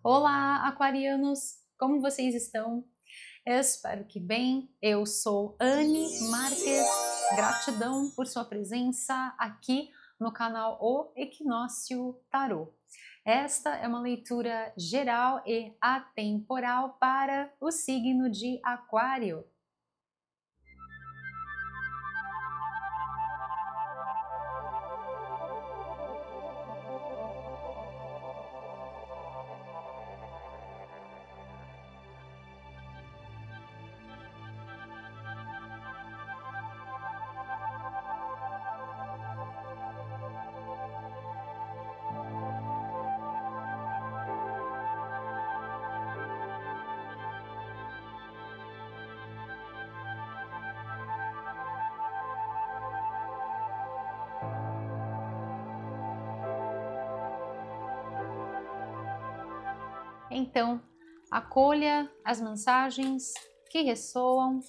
Olá, aquarianos! Como vocês estão? Eu espero que bem. Eu sou Anne Marques. Gratidão por sua presença aqui no canal O Equinócio Tarô. Esta é uma leitura geral e atemporal para o signo de Aquário. Então, acolha as mensagens que ressoam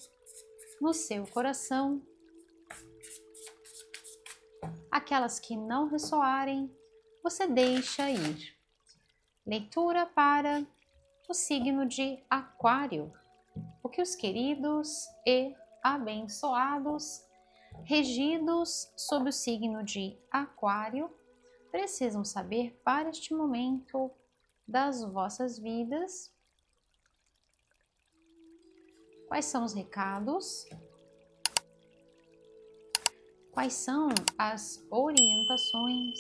no seu coração. Aquelas que não ressoarem, você deixa ir. Leitura para o signo de Aquário. O que os queridos e abençoados, regidos sob o signo de Aquário, precisam saber para este momento das vossas vidas. Quais são os recados? Quais são as orientações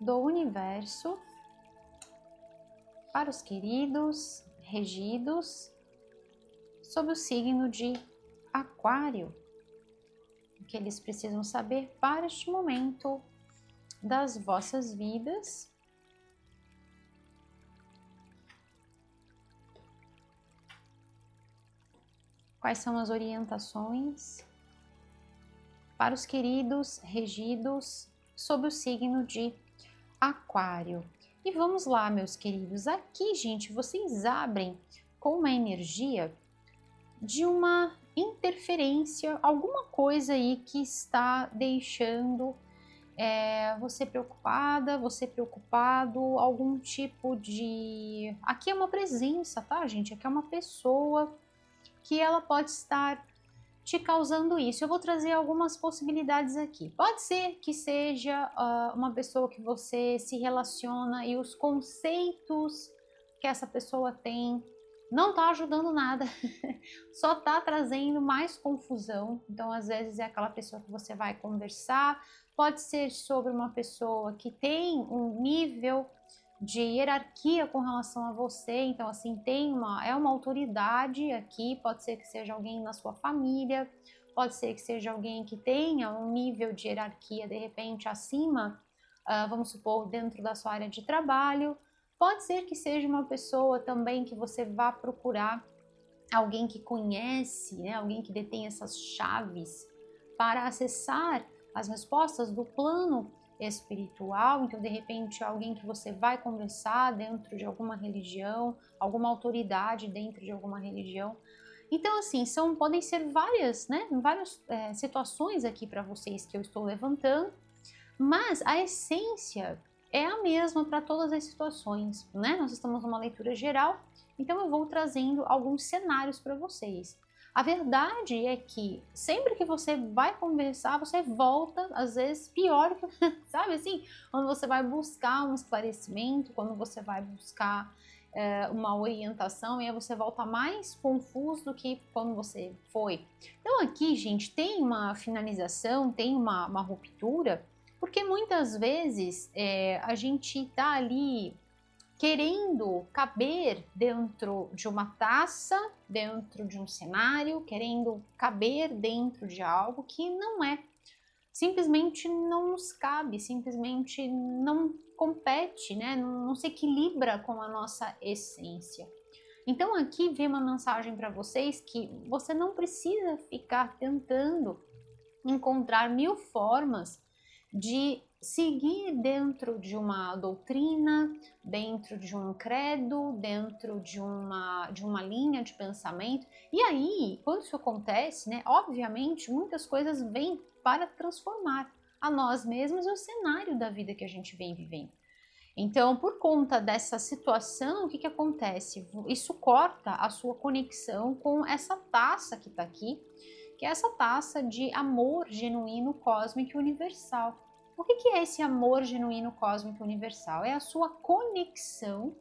do universo para os queridos regidos sob o signo de Aquário? O que eles precisam saber para este momento das vossas vidas. Quais são as orientações para os queridos regidos sob o signo de Aquário? E vamos lá, meus queridos. Aqui, gente, vocês abrem com uma energia de uma interferência, alguma coisa aí que está deixando você preocupada, você preocupado, algum tipo de... Aqui é uma presença, tá, gente? Aqui é uma pessoa que ela pode estar te causando isso. Eu vou trazer algumas possibilidades aqui. Pode ser que seja uma pessoa que você se relaciona e os conceitos que essa pessoa tem não tá ajudando nada, só tá trazendo mais confusão. Então, às vezes, é aquela pessoa que você vai conversar. Pode ser sobre uma pessoa que tem um nível de hierarquia com relação a você, então assim, é uma autoridade aqui, pode ser que seja alguém na sua família, pode ser que seja alguém que tenha um nível de hierarquia de repente acima, vamos supor, dentro da sua área de trabalho, pode ser que seja uma pessoa também que você vá procurar, alguém que conhece, né, alguém que detém essas chaves para acessar as respostas do plano espiritual. Então, de repente, alguém que você vai conversar dentro de alguma religião, alguma autoridade dentro de alguma religião. Então, assim, podem ser várias situações aqui para vocês que eu estou levantando, mas a essência é a mesma para todas as situações, né? Nós estamos numa leitura geral, então eu vou trazendo alguns cenários para vocês. A verdade é que sempre que você vai conversar, você volta, às vezes, pior que, sabe assim? Quando você vai buscar um esclarecimento, quando você vai buscar uma orientação, e aí você volta mais confuso do que quando você foi. Então aqui, gente, tem uma finalização, tem uma ruptura, porque muitas vezes a gente tá ali querendo caber dentro de uma taça, dentro de um cenário, querendo caber dentro de algo que não é. Simplesmente não nos cabe, simplesmente não compete, né? Não se equilibra com a nossa essência. Então aqui vem uma mensagem para vocês que você não precisa ficar tentando encontrar mil formas de seguir dentro de uma doutrina, dentro de um credo, dentro de uma linha de pensamento. E aí, quando isso acontece, né, obviamente, muitas coisas vêm para transformar a nós mesmos e o cenário da vida que a gente vem vivendo. Então, por conta dessa situação, o que acontece? Isso corta a sua conexão com essa taça que está aqui, que é essa taça de amor genuíno, cósmico e universal. O que é esse amor genuíno, cósmico e universal? É a sua conexão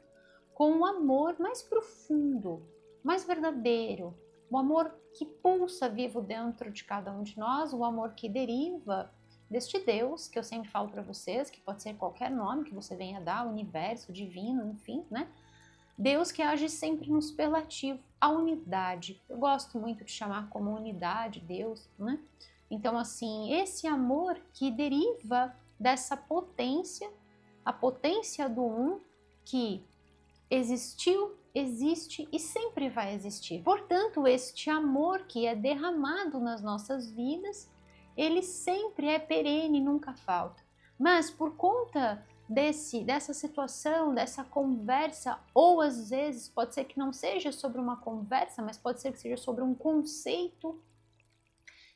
com o amor mais profundo, mais verdadeiro, o amor que pulsa vivo dentro de cada um de nós, o amor que deriva deste Deus, que eu sempre falo para vocês, que pode ser qualquer nome que você venha dar, universo, divino, enfim, né? Deus que age sempre no superlativo, a unidade. Eu gosto muito de chamar como unidade Deus, né? Então, assim, esse amor que deriva dessa potência, a potência do um que existiu, existe e sempre vai existir. Portanto, este amor que é derramado nas nossas vidas, ele sempre é perene, nunca falta. Mas por conta dessa situação, dessa conversa, ou às vezes pode ser que não seja sobre uma conversa, mas pode ser que seja sobre um conceito,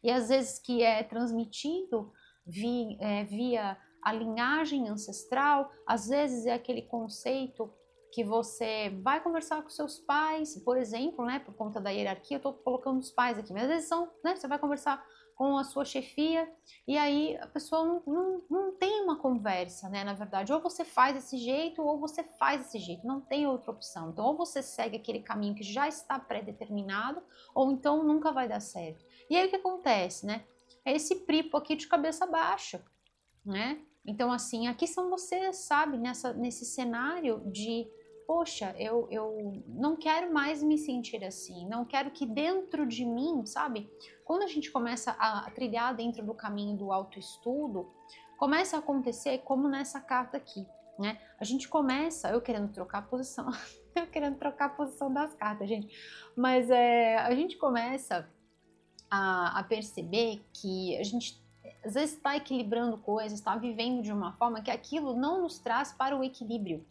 e às vezes que é transmitido via a linhagem ancestral, às vezes é aquele conceito que você vai conversar com seus pais, por exemplo, né, por conta da hierarquia, eu estou colocando os pais aqui, mas às vezes são, né, você vai conversar com a sua chefia e aí a pessoa não tem uma conversa, né, na verdade, ou você faz desse jeito ou você faz desse jeito, não tem outra opção, então ou você segue aquele caminho que já está pré-determinado ou então nunca vai dar certo. E aí o que acontece, né, é esse pripo aqui de cabeça baixa, né, então assim, aqui são vocês, sabe, nesse cenário de poxa, eu não quero mais me sentir assim, não quero que dentro de mim, sabe? Quando a gente começa a trilhar dentro do caminho do autoestudo, começa a acontecer como nessa carta aqui, né? A gente começa, eu querendo trocar a posição, eu querendo trocar a posição das cartas, gente, mas a gente começa a perceber que a gente às vezes está equilibrando coisas, está vivendo de uma forma que aquilo não nos traz para o equilíbrio.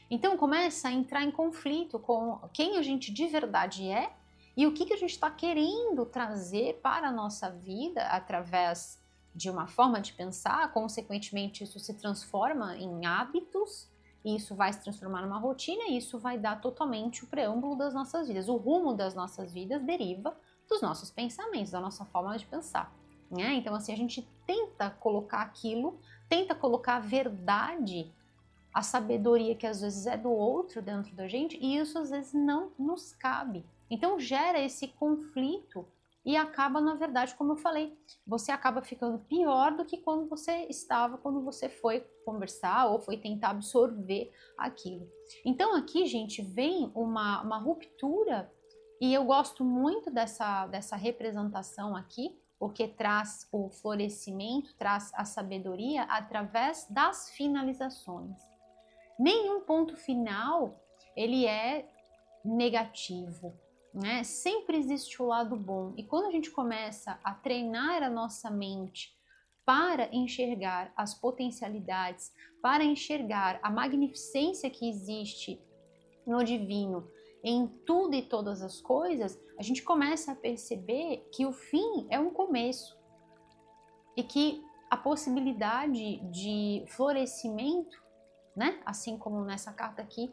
Então começa a entrar em conflito com quem a gente de verdade é e o que a gente está querendo trazer para a nossa vida através de uma forma de pensar. Consequentemente, isso se transforma em hábitos, e isso vai se transformar numa rotina e isso vai dar totalmente o preâmbulo das nossas vidas. O rumo das nossas vidas deriva dos nossos pensamentos, da nossa forma de pensar, né? Então assim, a gente tenta colocar aquilo, tenta colocar a verdade, a sabedoria que às vezes é do outro dentro da gente, e isso às vezes não nos cabe. Então gera esse conflito e acaba, na verdade, como eu falei, você acaba ficando pior do que quando você estava, quando você foi conversar ou foi tentar absorver aquilo. Então aqui, gente, vem uma ruptura, e eu gosto muito dessa representação aqui, porque traz o florescimento, traz a sabedoria através das finalizações. Nenhum ponto final ele é negativo, né? Sempre existe o lado bom. E quando a gente começa a treinar a nossa mente para enxergar as potencialidades, para enxergar a magnificência que existe no divino em tudo e todas as coisas, a gente começa a perceber que o fim é um começo e que a possibilidade de florescimento, né? Assim como nessa carta aqui,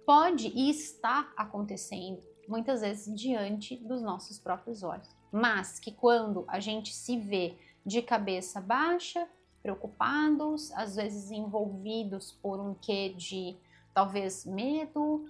pode e está acontecendo muitas vezes diante dos nossos próprios olhos. Mas que quando a gente se vê de cabeça baixa, preocupados, às vezes envolvidos por um quê de talvez medo,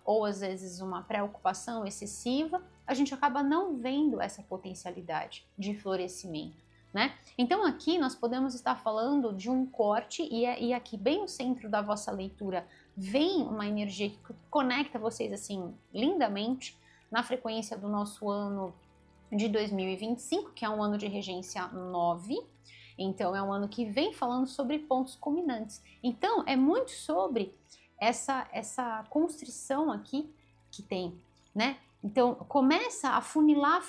ou às vezes uma preocupação excessiva, a gente acaba não vendo essa potencialidade de florescimento. Né? Então aqui nós podemos estar falando de um corte, e aqui bem no centro da vossa leitura vem uma energia que conecta vocês assim lindamente na frequência do nosso ano de 2025, que é um ano de regência 9, então é um ano que vem falando sobre pontos culminantes. Então é muito sobre essa constrição aqui que tem, né? Então começa a funilar,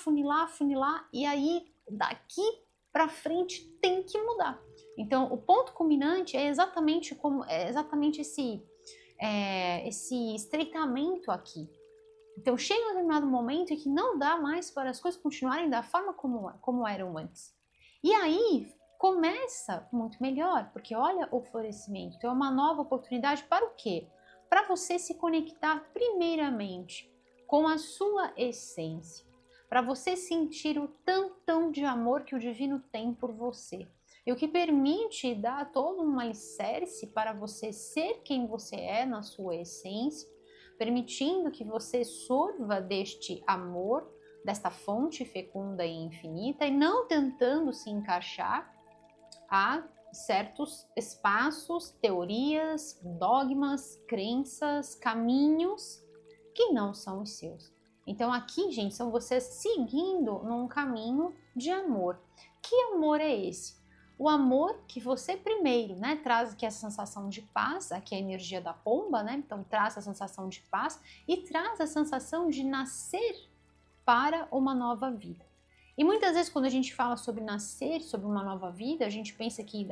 e aí daqui para frente tem que mudar. Então, o ponto culminante é exatamente esse estreitamento aqui. Então, chega um determinado momento em que não dá mais para as coisas continuarem da forma como eram antes. E aí, começa muito melhor, porque olha o florescimento. Então é uma nova oportunidade para o quê? Para você se conectar primeiramente com a sua essência, para você sentir o tantão de amor que o divino tem por você. E o que permite dar todo um alicerce para você ser quem você é na sua essência, permitindo que você sorva deste amor, desta fonte fecunda e infinita, e não tentando se encaixar a certos espaços, teorias, dogmas, crenças, caminhos que não são os seus. Então aqui, gente, são vocês seguindo num caminho de amor. Que amor é esse? O amor que você primeiro, né, traz aqui essa sensação de paz, aqui é a energia da pomba, né, então traz a sensação de paz e traz a sensação de nascer para uma nova vida. E muitas vezes quando a gente fala sobre nascer, sobre uma nova vida, a gente pensa que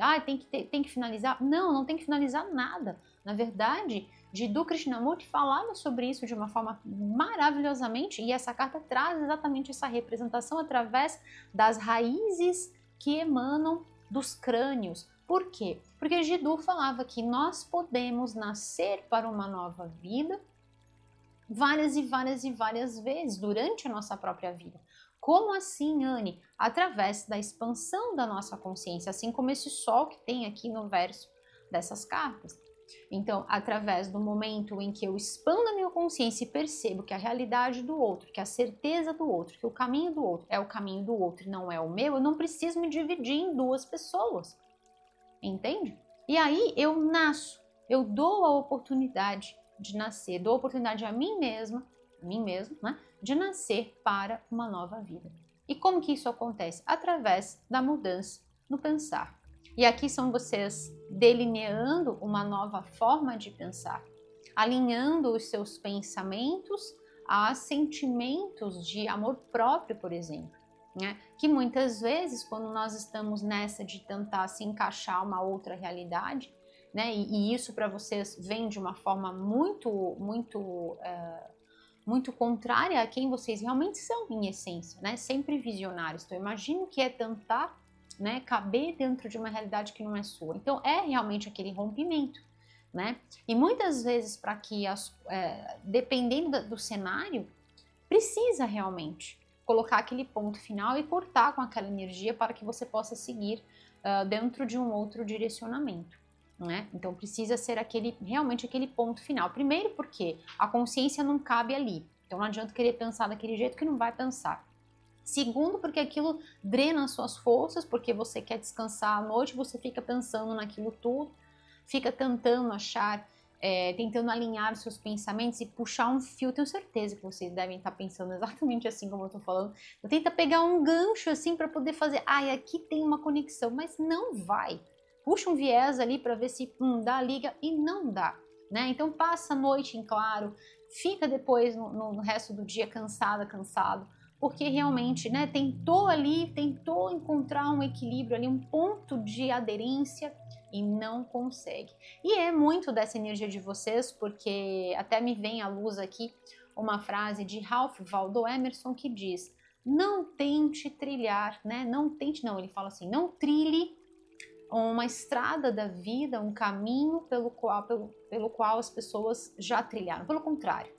tem que finalizar. Não, não tem que finalizar nada. Na verdade, Jiddu Krishnamurti falava sobre isso de uma forma maravilhosamente, e essa carta traz exatamente essa representação através das raízes que emanam dos crânios. Por quê? Porque Jiddu falava que nós podemos nascer para uma nova vida várias e várias e várias vezes durante a nossa própria vida. Como assim, Anne? Através da expansão da nossa consciência, assim como esse sol que tem aqui no verso dessas cartas. Então, através do momento em que eu expando a minha consciência e percebo que a realidade do outro, que a certeza do outro, que o caminho do outro é o caminho do outro e não é o meu, eu não preciso me dividir em duas pessoas. Entende? E aí eu nasço, eu dou a oportunidade de nascer, dou a oportunidade a mim mesmo, né, de nascer para uma nova vida. E como que isso acontece? Através da mudança no pensar. E aqui são vocês delineando uma nova forma de pensar, alinhando os seus pensamentos a sentimentos de amor próprio, por exemplo. Né? Que muitas vezes, quando nós estamos nessa de tentar se encaixar uma outra realidade, né? E isso para vocês vem de uma forma muito contrária a quem vocês realmente são em essência, né? Sempre visionários. Então, imagino que é tentar, né, caber dentro de uma realidade que não é sua. Então, é realmente aquele rompimento, né? E muitas vezes, para que, dependendo do cenário, precisa realmente colocar aquele ponto final e cortar com aquela energia para que você possa seguir dentro de um outro direcionamento. Né? Então precisa ser realmente aquele ponto final. Primeiro porque a consciência não cabe ali. Então não adianta querer pensar daquele jeito que não vai pensar. Segundo, porque aquilo drena as suas forças, porque você quer descansar à noite, você fica pensando naquilo tudo, fica tentando achar, tentando alinhar os seus pensamentos e puxar um fio. Tenho certeza que vocês devem estar pensando exatamente assim como eu estou falando. Tenta pegar um gancho assim para poder fazer, aqui tem uma conexão, mas não vai. Puxa um viés ali para ver se dá, liga, e não dá, né? Então passa a noite em claro, fica depois no resto do dia cansado, porque realmente, né, tentou encontrar um equilíbrio ali, um ponto de aderência e não consegue. E é muito dessa energia de vocês, porque até me vem à luz aqui uma frase de Ralph Waldo Emerson que diz: não tente trilhar, né? Ele fala assim, não trilhe uma estrada da vida, um caminho pelo qual as pessoas já trilharam. Pelo contrário,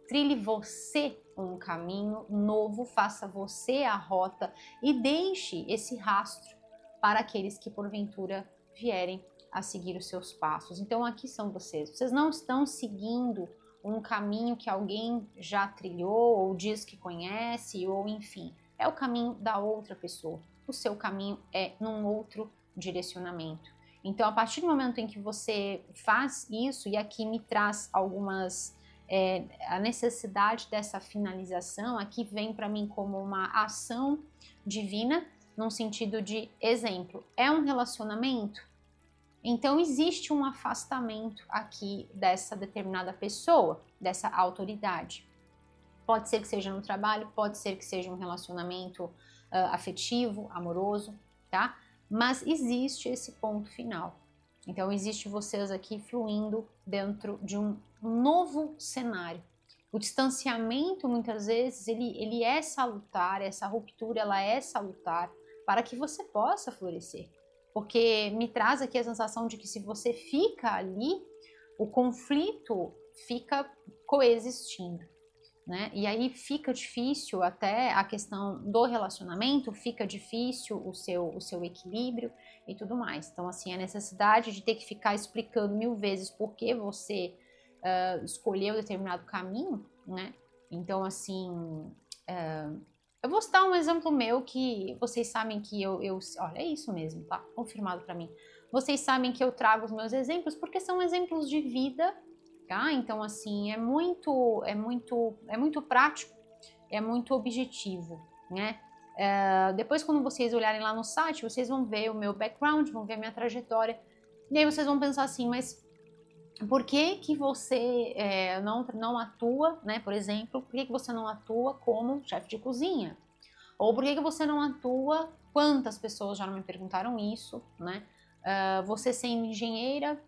trilhe você um caminho novo, faça você a rota e deixe esse rastro para aqueles que porventura vierem a seguir os seus passos. Então aqui são vocês. Vocês não estão seguindo um caminho que alguém já trilhou ou diz que conhece, ou enfim, é o caminho da outra pessoa. O seu caminho é num outro direcionamento. Então, a partir do momento em que você faz isso, e aqui me traz a necessidade dessa finalização, aqui vem para mim como uma ação divina, num sentido de exemplo. É um relacionamento? Então, existe um afastamento aqui dessa determinada pessoa, dessa autoridade. Pode ser que seja no trabalho, pode ser que seja um relacionamento afetivo, amoroso, tá? Mas existe esse ponto final. Então, existe vocês aqui fluindo dentro de um novo cenário. O distanciamento, muitas vezes, ele é salutar, essa ruptura, ela é salutar para que você possa florescer. porque me traz aqui a sensação de que se você fica ali, o conflito fica coexistindo, né? E aí fica difícil até a questão do relacionamento, fica difícil o seu equilíbrio e tudo mais. Então, assim, a necessidade de ter que ficar explicando 1000 vezes por que você escolheu determinado caminho, né? Então, assim, eu vou citar um exemplo meu que vocês sabem que olha, é isso mesmo, tá? Confirmado pra mim. Vocês sabem que eu trago os meus exemplos porque são exemplos de vida, tá? Então, assim, é muito prático, é muito objetivo, né? Depois, quando vocês olharem lá no site, vocês vão ver o meu background, vão ver a minha trajetória, e aí vocês vão pensar assim, mas por que que você não atua, né? Por exemplo, por que que você não atua como chefe de cozinha? Ou por que que você não atua? Quantas pessoas já não me perguntaram isso, né? Você sendo engenheira,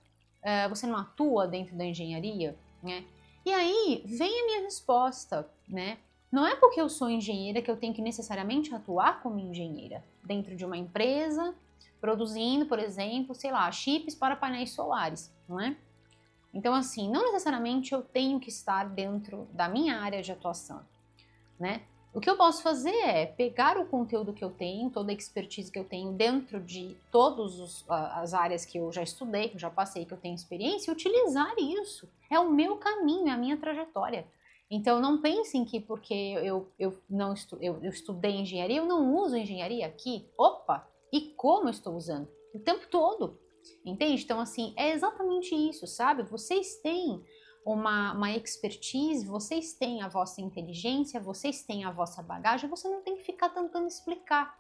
você não atua dentro da engenharia, né? E aí vem a minha resposta, né? Não é porque eu sou engenheira que eu tenho que necessariamente atuar como engenheira dentro de uma empresa produzindo, por exemplo, sei lá, chips para painéis solares, não é? Então, assim, não necessariamente eu tenho que estar dentro da minha área de atuação, né? O que eu posso fazer é pegar o conteúdo que eu tenho, toda a expertise que eu tenho dentro de todas as áreas que eu já estudei, que eu já passei, que eu tenho experiência, e utilizar isso. É o meu caminho, é a minha trajetória. Então, não pensem que porque eu estudei engenharia, eu não uso engenharia aqui. Opa! E como eu estou usando? O tempo todo. Entende? Então, assim, é exatamente isso, sabe? Vocês têm uma expertise, vocês têm a vossa inteligência, vocês têm a vossa bagagem, você não tem que ficar tentando explicar.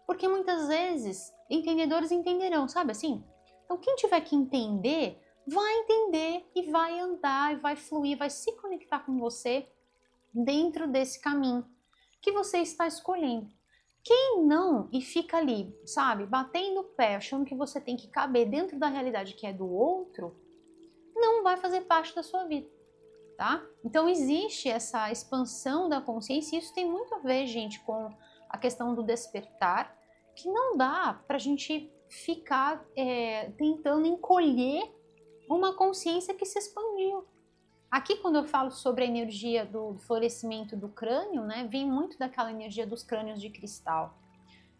Porque muitas vezes, entendedores entenderão, sabe assim? Então, quem tiver que entender, vai entender e vai andar, e vai fluir, vai se conectar com você dentro desse caminho que você está escolhendo. Quem não e fica ali, sabe, batendo o pé, achando que você tem que caber dentro da realidade que é do outro, não vai fazer parte da sua vida, tá? Então existe essa expansão da consciência e isso tem muito a ver, gente, com a questão do despertar, que não dá pra gente ficar tentando encolher uma consciência que se expandiu. Aqui, quando eu falo sobre a energia do florescimento do crânio, né, vem muito daquela energia dos crânios de cristal.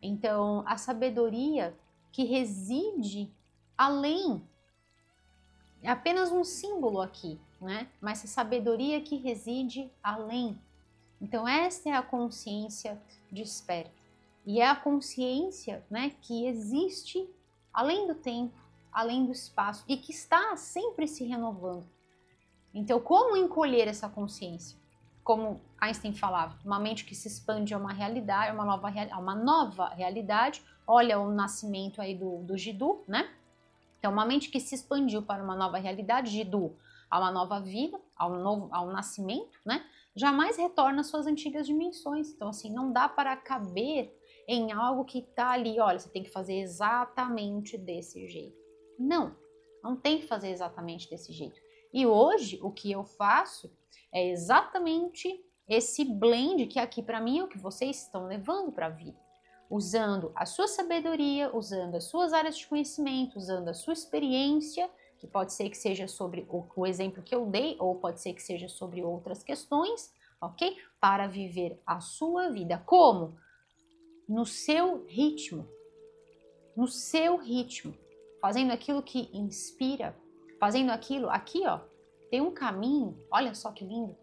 Então, a sabedoria que reside além, é apenas um símbolo aqui, né? Mas a sabedoria que reside além. Então, essa é a consciência desperta. E é a consciência, né, que existe além do tempo, além do espaço e que está sempre se renovando. Então, como encolher essa consciência? Como Einstein falava, uma mente que se expande é uma realidade, uma nova realidade. Olha o nascimento aí do Jiddu, né? Então, uma mente que se expandiu para uma nova realidade, Jiddu, a uma nova vida, ao nascimento, né? Jamais retorna às suas antigas dimensões. Então, assim, não dá para caber em algo que está ali, olha, você tem que fazer exatamente desse jeito. Não, não tem que fazer exatamente desse jeito. E hoje, o que eu faço é exatamente esse blend que aqui para mim é o que vocês estão levando para a vida. Usando a sua sabedoria, usando as suas áreas de conhecimento, usando a sua experiência, que pode ser que seja sobre o exemplo que eu dei, ou pode ser que seja sobre outras questões, ok? Para viver a sua vida. Como? No seu ritmo. No seu ritmo. Fazendo aquilo que inspira, fazendo aquilo, aqui ó, tem um caminho, olha só que lindo.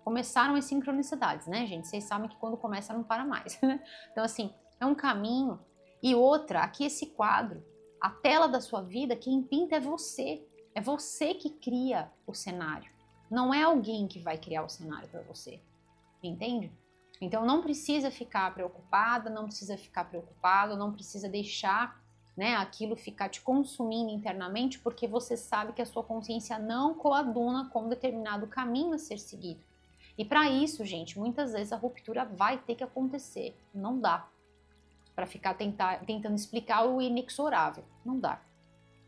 Começaram as sincronicidades, né, gente? Vocês sabem que quando começa não para mais, né? Então, assim, é um caminho. E outra, aqui esse quadro, a tela da sua vida, quem pinta é você. É você que cria o cenário. Não é alguém que vai criar o cenário para você. Entende? Então, não precisa ficar preocupada, não precisa ficar preocupado, não precisa deixar, né, aquilo ficar te consumindo internamente, porque você sabe que a sua consciência não coaduna com determinado caminho a ser seguido. E para isso, gente, muitas vezes a ruptura vai ter que acontecer. Não dá para ficar tentando explicar o inexorável. Não dá.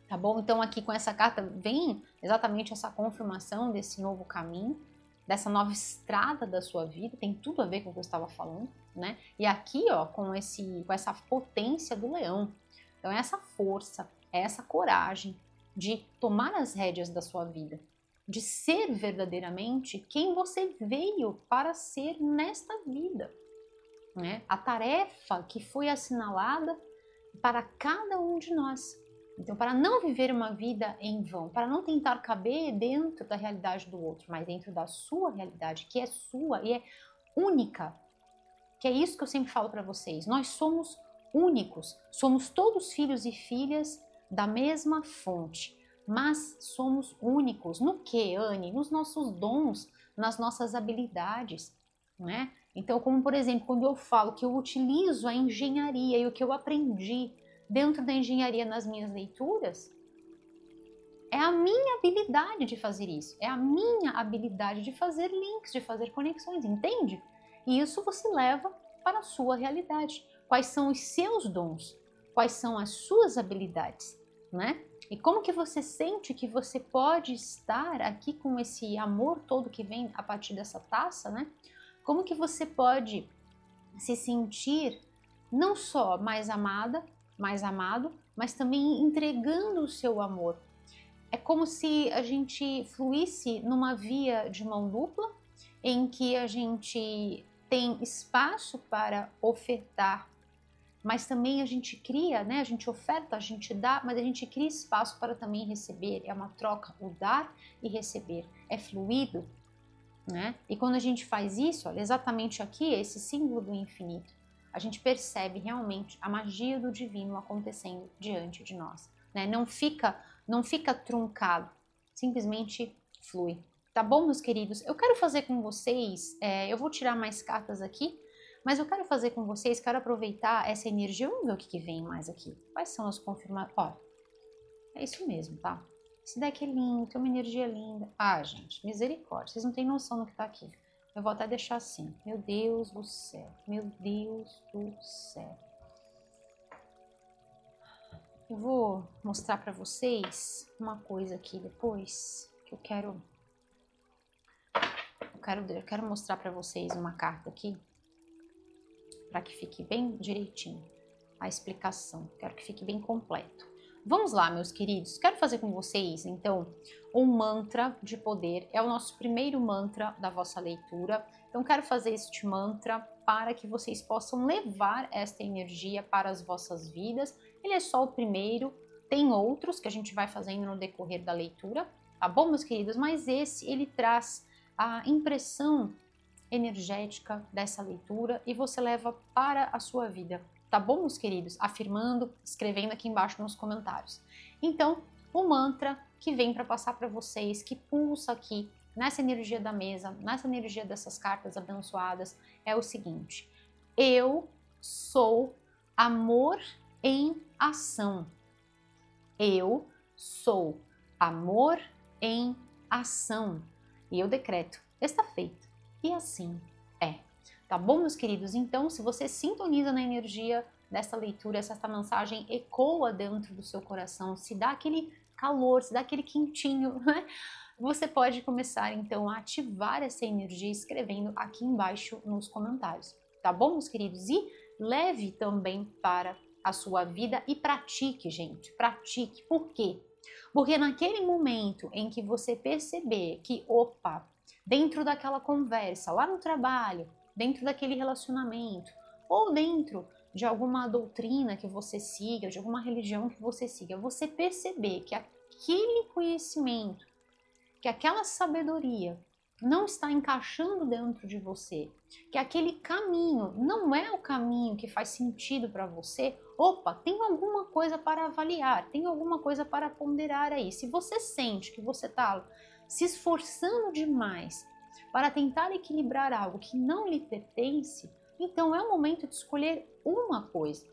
Tá bom? Então aqui com essa carta vem exatamente essa confirmação desse novo caminho, dessa nova estrada da sua vida, tem tudo a ver com o que eu estava falando, né? E aqui, ó, com essa potência do leão. Então é essa força, é essa coragem de tomar as rédeas da sua vida, de ser verdadeiramente quem você veio para ser nesta vida, né? A tarefa que foi assinalada para cada um de nós. Então, para não viver uma vida em vão, para não tentar caber dentro da realidade do outro, mas dentro da sua realidade, que é sua e é única, que é isso que eu sempre falo para vocês. Nós somos únicos, somos todos filhos e filhas da mesma fonte, mas somos únicos no que, Anne? Nos nossos dons, nas nossas habilidades, né? Então, como por exemplo, quando eu falo que eu utilizo a engenharia e o que eu aprendi dentro da engenharia nas minhas leituras, é a minha habilidade de fazer isso, é a minha habilidade de fazer links, de fazer conexões, entende? E isso você leva para a sua realidade. Quais são os seus dons? Quais são as suas habilidades, né? E como que você sente que você pode estar aqui com esse amor todo que vem a partir dessa taça, né? Como que você pode se sentir não só mais amada, mais amado, mas também entregando o seu amor. É como se a gente fluísse numa via de mão dupla, em que a gente tem espaço para ofertar, mas também a gente cria, né? A gente oferta, a gente dá, mas a gente cria espaço para também receber. É uma troca, o dar e receber. É fluido, né? E quando a gente faz isso, olha, exatamente aqui, esse símbolo do infinito, a gente percebe realmente a magia do divino acontecendo diante de nós, né? Não fica truncado, simplesmente flui. Tá bom, meus queridos? Eu quero fazer com vocês, eu vou tirar mais cartas aqui, mas eu quero fazer com vocês, quero aproveitar essa energia. Vamos ver o que vem mais aqui. Quais são as confirmações? Ó, é isso mesmo, tá? Esse deck é lindo, tem uma energia linda. Ah, gente, misericórdia, vocês não têm noção do que tá aqui. Eu vou até deixar assim. Meu Deus do céu, meu Deus do céu. Eu vou mostrar para vocês uma coisa aqui depois, que eu quero mostrar para vocês uma carta aqui, para que fique bem direitinho a explicação. Quero que fique bem completo. Vamos lá, meus queridos. Quero fazer com vocês, então, um mantra de poder. É o nosso primeiro mantra da vossa leitura. Então, quero fazer este mantra para que vocês possam levar esta energia para as vossas vidas. Ele é só o primeiro. Tem outros que a gente vai fazendo no decorrer da leitura, tá bom, meus queridos? Mas esse, ele traz a impressão energética dessa leitura e você leva para a sua vida. Tá bom, meus queridos? Afirmando, escrevendo aqui embaixo nos comentários. Então, o mantra que vem para passar para vocês, que pulsa aqui nessa energia da mesa, nessa energia dessas cartas abençoadas, é o seguinte: eu sou amor em ação. Eu sou amor em ação. E eu decreto, está feito. E assim é. Tá bom, meus queridos? Então, se você sintoniza na energia dessa leitura, se essa mensagem ecoa dentro do seu coração, se dá aquele calor, se dá aquele quentinho, né? Você pode começar, então, a ativar essa energia escrevendo aqui embaixo nos comentários. Tá bom, meus queridos? E leve também para a sua vida e pratique, gente. Pratique. Por quê? Porque naquele momento em que você perceber que, opa, dentro daquela conversa, lá no trabalho, dentro daquele relacionamento, ou dentro de alguma doutrina que você siga, de alguma religião que você siga, você perceber que aquele conhecimento, que aquela sabedoria não está encaixando dentro de você, que aquele caminho não é o caminho que faz sentido para você, opa, tem alguma coisa para avaliar, tem alguma coisa para ponderar aí. Se você sente que você está se esforçando demais para tentar equilibrar algo que não lhe pertence, então é o momento de escolher uma coisa,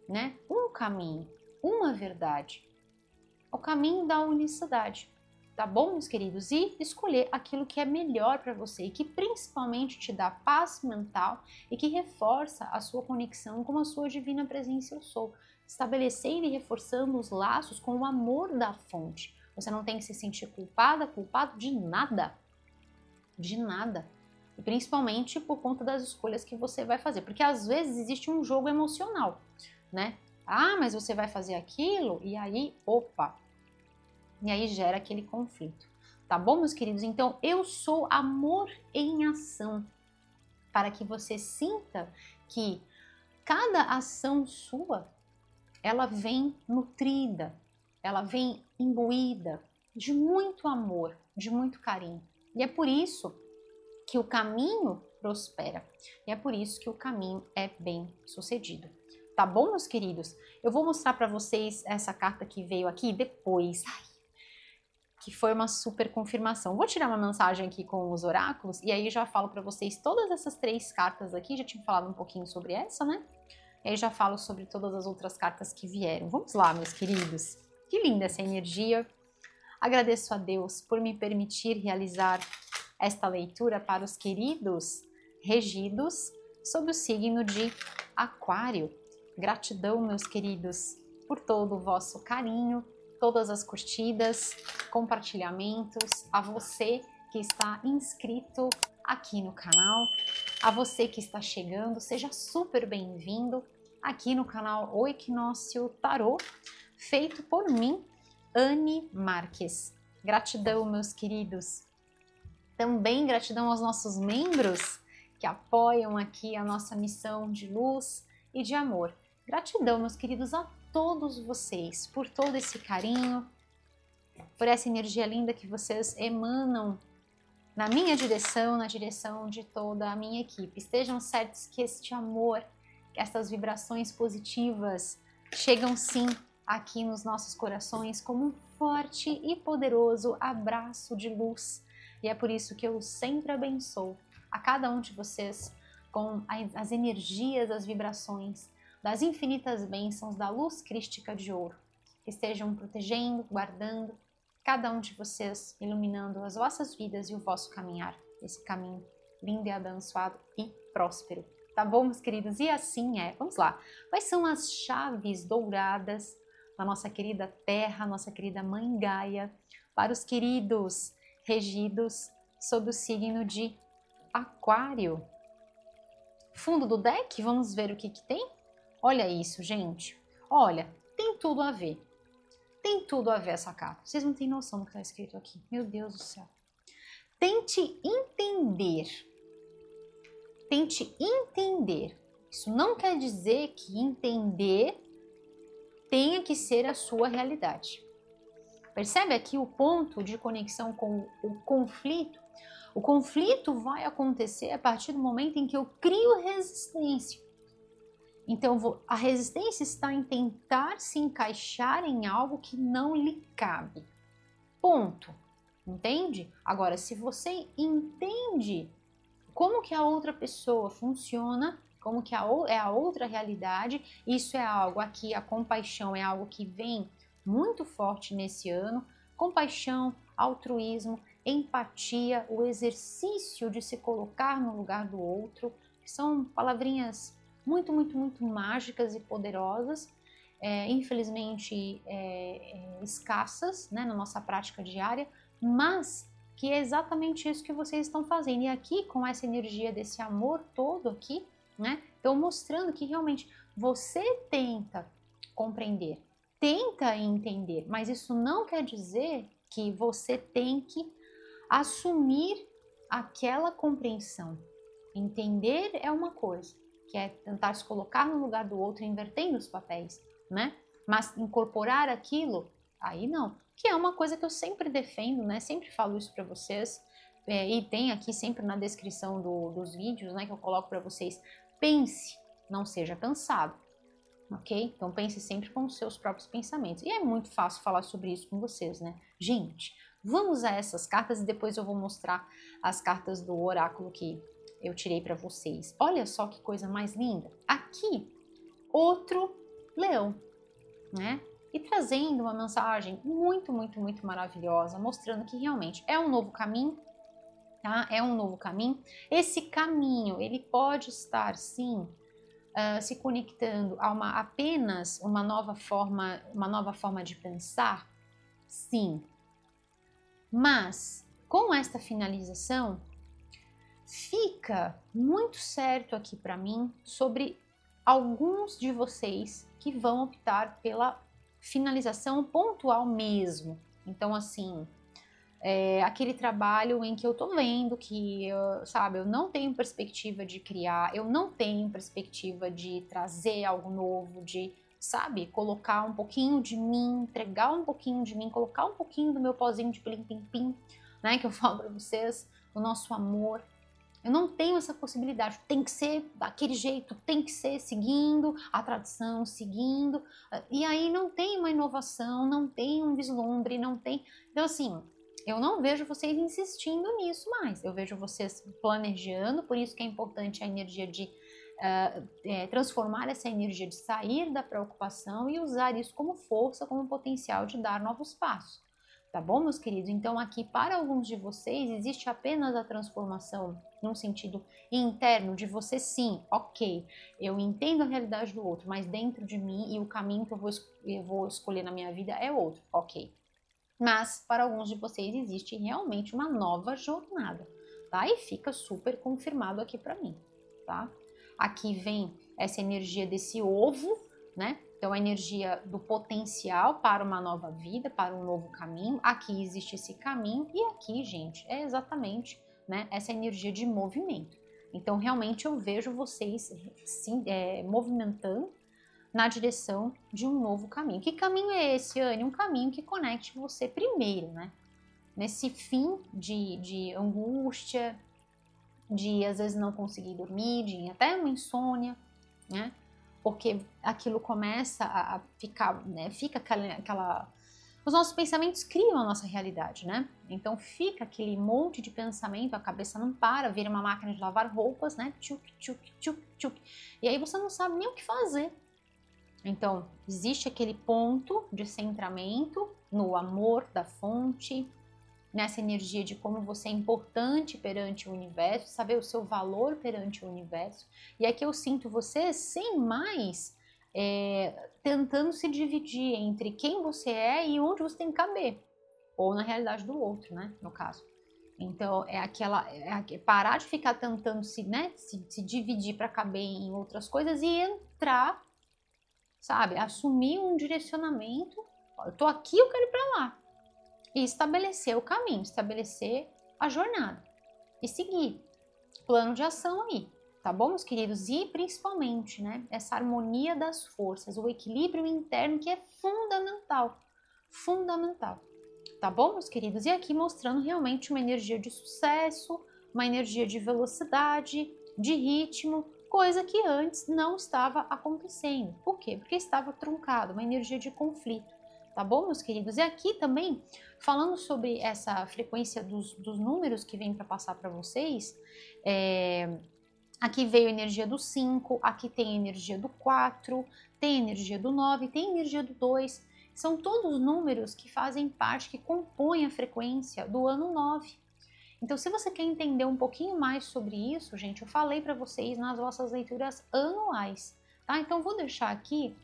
né? Um caminho, uma verdade. O caminho da unicidade, tá bom, meus queridos? E escolher aquilo que é melhor para você e que principalmente te dá paz mental e que reforça a sua conexão com a sua divina presença eu sou, estabelecendo e reforçando os laços com o amor da fonte. Você não tem que se sentir culpado de nada. De nada. E principalmente por conta das escolhas que você vai fazer. Porque às vezes existe um jogo emocional, né? Ah, mas você vai fazer aquilo? E aí, opa! E aí gera aquele conflito. Tá bom, meus queridos? Então, eu sou amor em ação. Para que você sinta que cada ação sua, ela vem nutrida, ela vem imbuída de muito amor, de muito carinho. E é por isso que o caminho prospera. E é por isso que o caminho é bem sucedido. Tá bom, meus queridos? Eu vou mostrar para vocês essa carta que veio aqui depois. Ai, que foi uma super confirmação. Vou tirar uma mensagem aqui com os oráculos e aí já falo para vocês todas essas 3 cartas aqui. Já tinha falado um pouquinho sobre essa, né? E aí já falo sobre todas as outras cartas que vieram. Vamos lá, meus queridos. Que linda essa energia. Agradeço a Deus por me permitir realizar esta leitura para os queridos regidos sob o signo de Aquário. Gratidão, meus queridos, por todo o vosso carinho, todas as curtidas, compartilhamentos, a você que está inscrito aqui no canal, a você que está chegando, seja super bem-vindo aqui no canal O Equinócio Tarô, feito por mim, Anne Marques. Gratidão, meus queridos. Também gratidão aos nossos membros que apoiam aqui a nossa missão de luz e de amor. Gratidão, meus queridos, a todos vocês por todo esse carinho, por essa energia linda que vocês emanam na minha direção, na direção de toda a minha equipe. Estejam certos que este amor, que essas vibrações positivas chegam sim aqui nos nossos corações como um forte e poderoso abraço de luz. E é por isso que eu sempre abençoo a cada um de vocês com as energias, as vibrações das infinitas bênçãos da luz crística de ouro, que estejam protegendo, guardando cada um de vocês, iluminando as vossas vidas e o vosso caminhar, esse caminho lindo e abençoado e próspero. Tá bom, meus queridos? E assim é. Vamos lá. Quais são as chaves douradas da nossa querida Terra, nossa querida Mãe Gaia, para os queridos regidos sob o signo de Aquário? Fundo do deck, vamos ver o que tem? Olha isso, gente. Olha, tem tudo a ver. Tem tudo a ver essa carta. Vocês não têm noção do que está escrito aqui. Meu Deus do céu. Tente entender. Tente entender. Isso não quer dizer que entender tenha que ser a sua realidade. Percebe aqui o ponto de conexão com o conflito? O conflito vai acontecer a partir do momento em que eu crio resistência. Então, a resistência está em tentar se encaixar em algo que não lhe cabe. Ponto. Entende? Agora, se você entende como que a outra pessoa funciona, como que é a outra realidade, isso é algo aqui, a compaixão é algo que vem muito forte nesse ano. Compaixão, altruísmo, empatia, o exercício de se colocar no lugar do outro, que são palavrinhas muito, muito, muito mágicas e poderosas, infelizmente escassas, né, na nossa prática diária, mas que é exatamente isso que vocês estão fazendo. E aqui, com essa energia desse amor todo aqui, né, estão mostrando que realmente você tenta compreender, tenta entender, mas isso não quer dizer que você tem que assumir aquela compreensão. Entender é uma coisa, que é tentar se colocar no lugar do outro, invertendo os papéis, né? Mas incorporar aquilo, aí não. Que é uma coisa que eu sempre defendo, né? Sempre falo isso para vocês, e tem aqui sempre na descrição dos vídeos, né? Que eu coloco para vocês. Pense, não seja cansado, ok? Então pense sempre com os seus próprios pensamentos. E é muito fácil falar sobre isso com vocês, né? Gente, vamos a essas cartas e depois eu vou mostrar as cartas do oráculo que eu tirei para vocês. Olha só que coisa mais linda. Aqui, outro leão, né? E trazendo uma mensagem muito, muito, muito maravilhosa, mostrando que realmente é um novo caminho, tá? É um novo caminho. Esse caminho, ele pode estar, sim, se conectando a apenas uma nova forma de pensar, sim. Mas, com esta finalização, fica muito certo aqui para mim sobre alguns de vocês que vão optar pela finalização pontual mesmo. Então, assim, aquele trabalho em que eu tô vendo que, sabe, eu não tenho perspectiva de criar, eu não tenho perspectiva de trazer algo novo, de, sabe, colocar um pouquinho de mim, entregar um pouquinho de mim, colocar um pouquinho do meu pozinho de plim-pim-pim, né, que eu falo pra vocês, o nosso amor. Eu não tenho essa possibilidade, tem que ser daquele jeito, tem que ser seguindo a tradição, seguindo, e aí não tem uma inovação, não tem um vislumbre, não tem... Então, assim, eu não vejo vocês insistindo nisso mais, eu vejo vocês planejando, por isso que é importante a energia de transformar essa energia de sair da preocupação e usar isso como força, como potencial de dar novos passos. Tá bom, meus queridos? Então, aqui, para alguns de vocês, existe apenas a transformação num sentido interno de você, sim, ok, eu entendo a realidade do outro, mas dentro de mim e o caminho que eu vou escolher na minha vida é outro, ok. Mas, para alguns de vocês, existe realmente uma nova jornada, tá? E fica super confirmado aqui para mim, tá? Aqui vem essa energia desse ovo, né? Então, a energia do potencial para uma nova vida, para um novo caminho. Aqui existe esse caminho e aqui, gente, é exatamente, né, essa energia de movimento. Então, realmente, eu vejo vocês se movimentando na direção de um novo caminho. Que caminho é esse, Anne? Um caminho que conecte você primeiro, né? Nesse fim de angústia, de às vezes não conseguir dormir, de até uma insônia, né? Porque aquilo começa a ficar, né? Fica aquela... Os nossos pensamentos criam a nossa realidade, né? Então fica aquele monte de pensamento, a cabeça não para, vira uma máquina de lavar roupas, né? Tchuc, tchuc, tchuc, tchuc. E aí você não sabe nem o que fazer. Então, existe aquele ponto de centramento no amor da fonte, nessa energia de como você é importante perante o universo, saber o seu valor perante o universo. E aqui eu sinto você sem mais tentando se dividir entre quem você é e onde você tem que caber, ou na realidade do outro, né, no caso. Então, parar de ficar tentando se dividir para caber em outras coisas e entrar, sabe, assumir um direcionamento. Eu tô aqui, eu quero ir para lá. E estabelecer o caminho, estabelecer a jornada e seguir plano de ação aí, tá bom, meus queridos? E principalmente, né, essa harmonia das forças, o equilíbrio interno que é fundamental, fundamental, tá bom, meus queridos? E aqui mostrando realmente uma energia de sucesso, uma energia de velocidade, de ritmo, coisa que antes não estava acontecendo. Por quê? Porque estava truncado, uma energia de conflito. Tá bom, meus queridos? E aqui também, falando sobre essa frequência dos números que vem para passar para vocês, aqui veio a energia do 5, aqui tem a energia do 4, tem a energia do 9, tem a energia do 2. São todos números que fazem parte, que compõem a frequência do ano 9. Então, se você quer entender um pouquinho mais sobre isso, gente, eu falei para vocês nas vossas leituras anuais, tá? Então, vou deixar aqui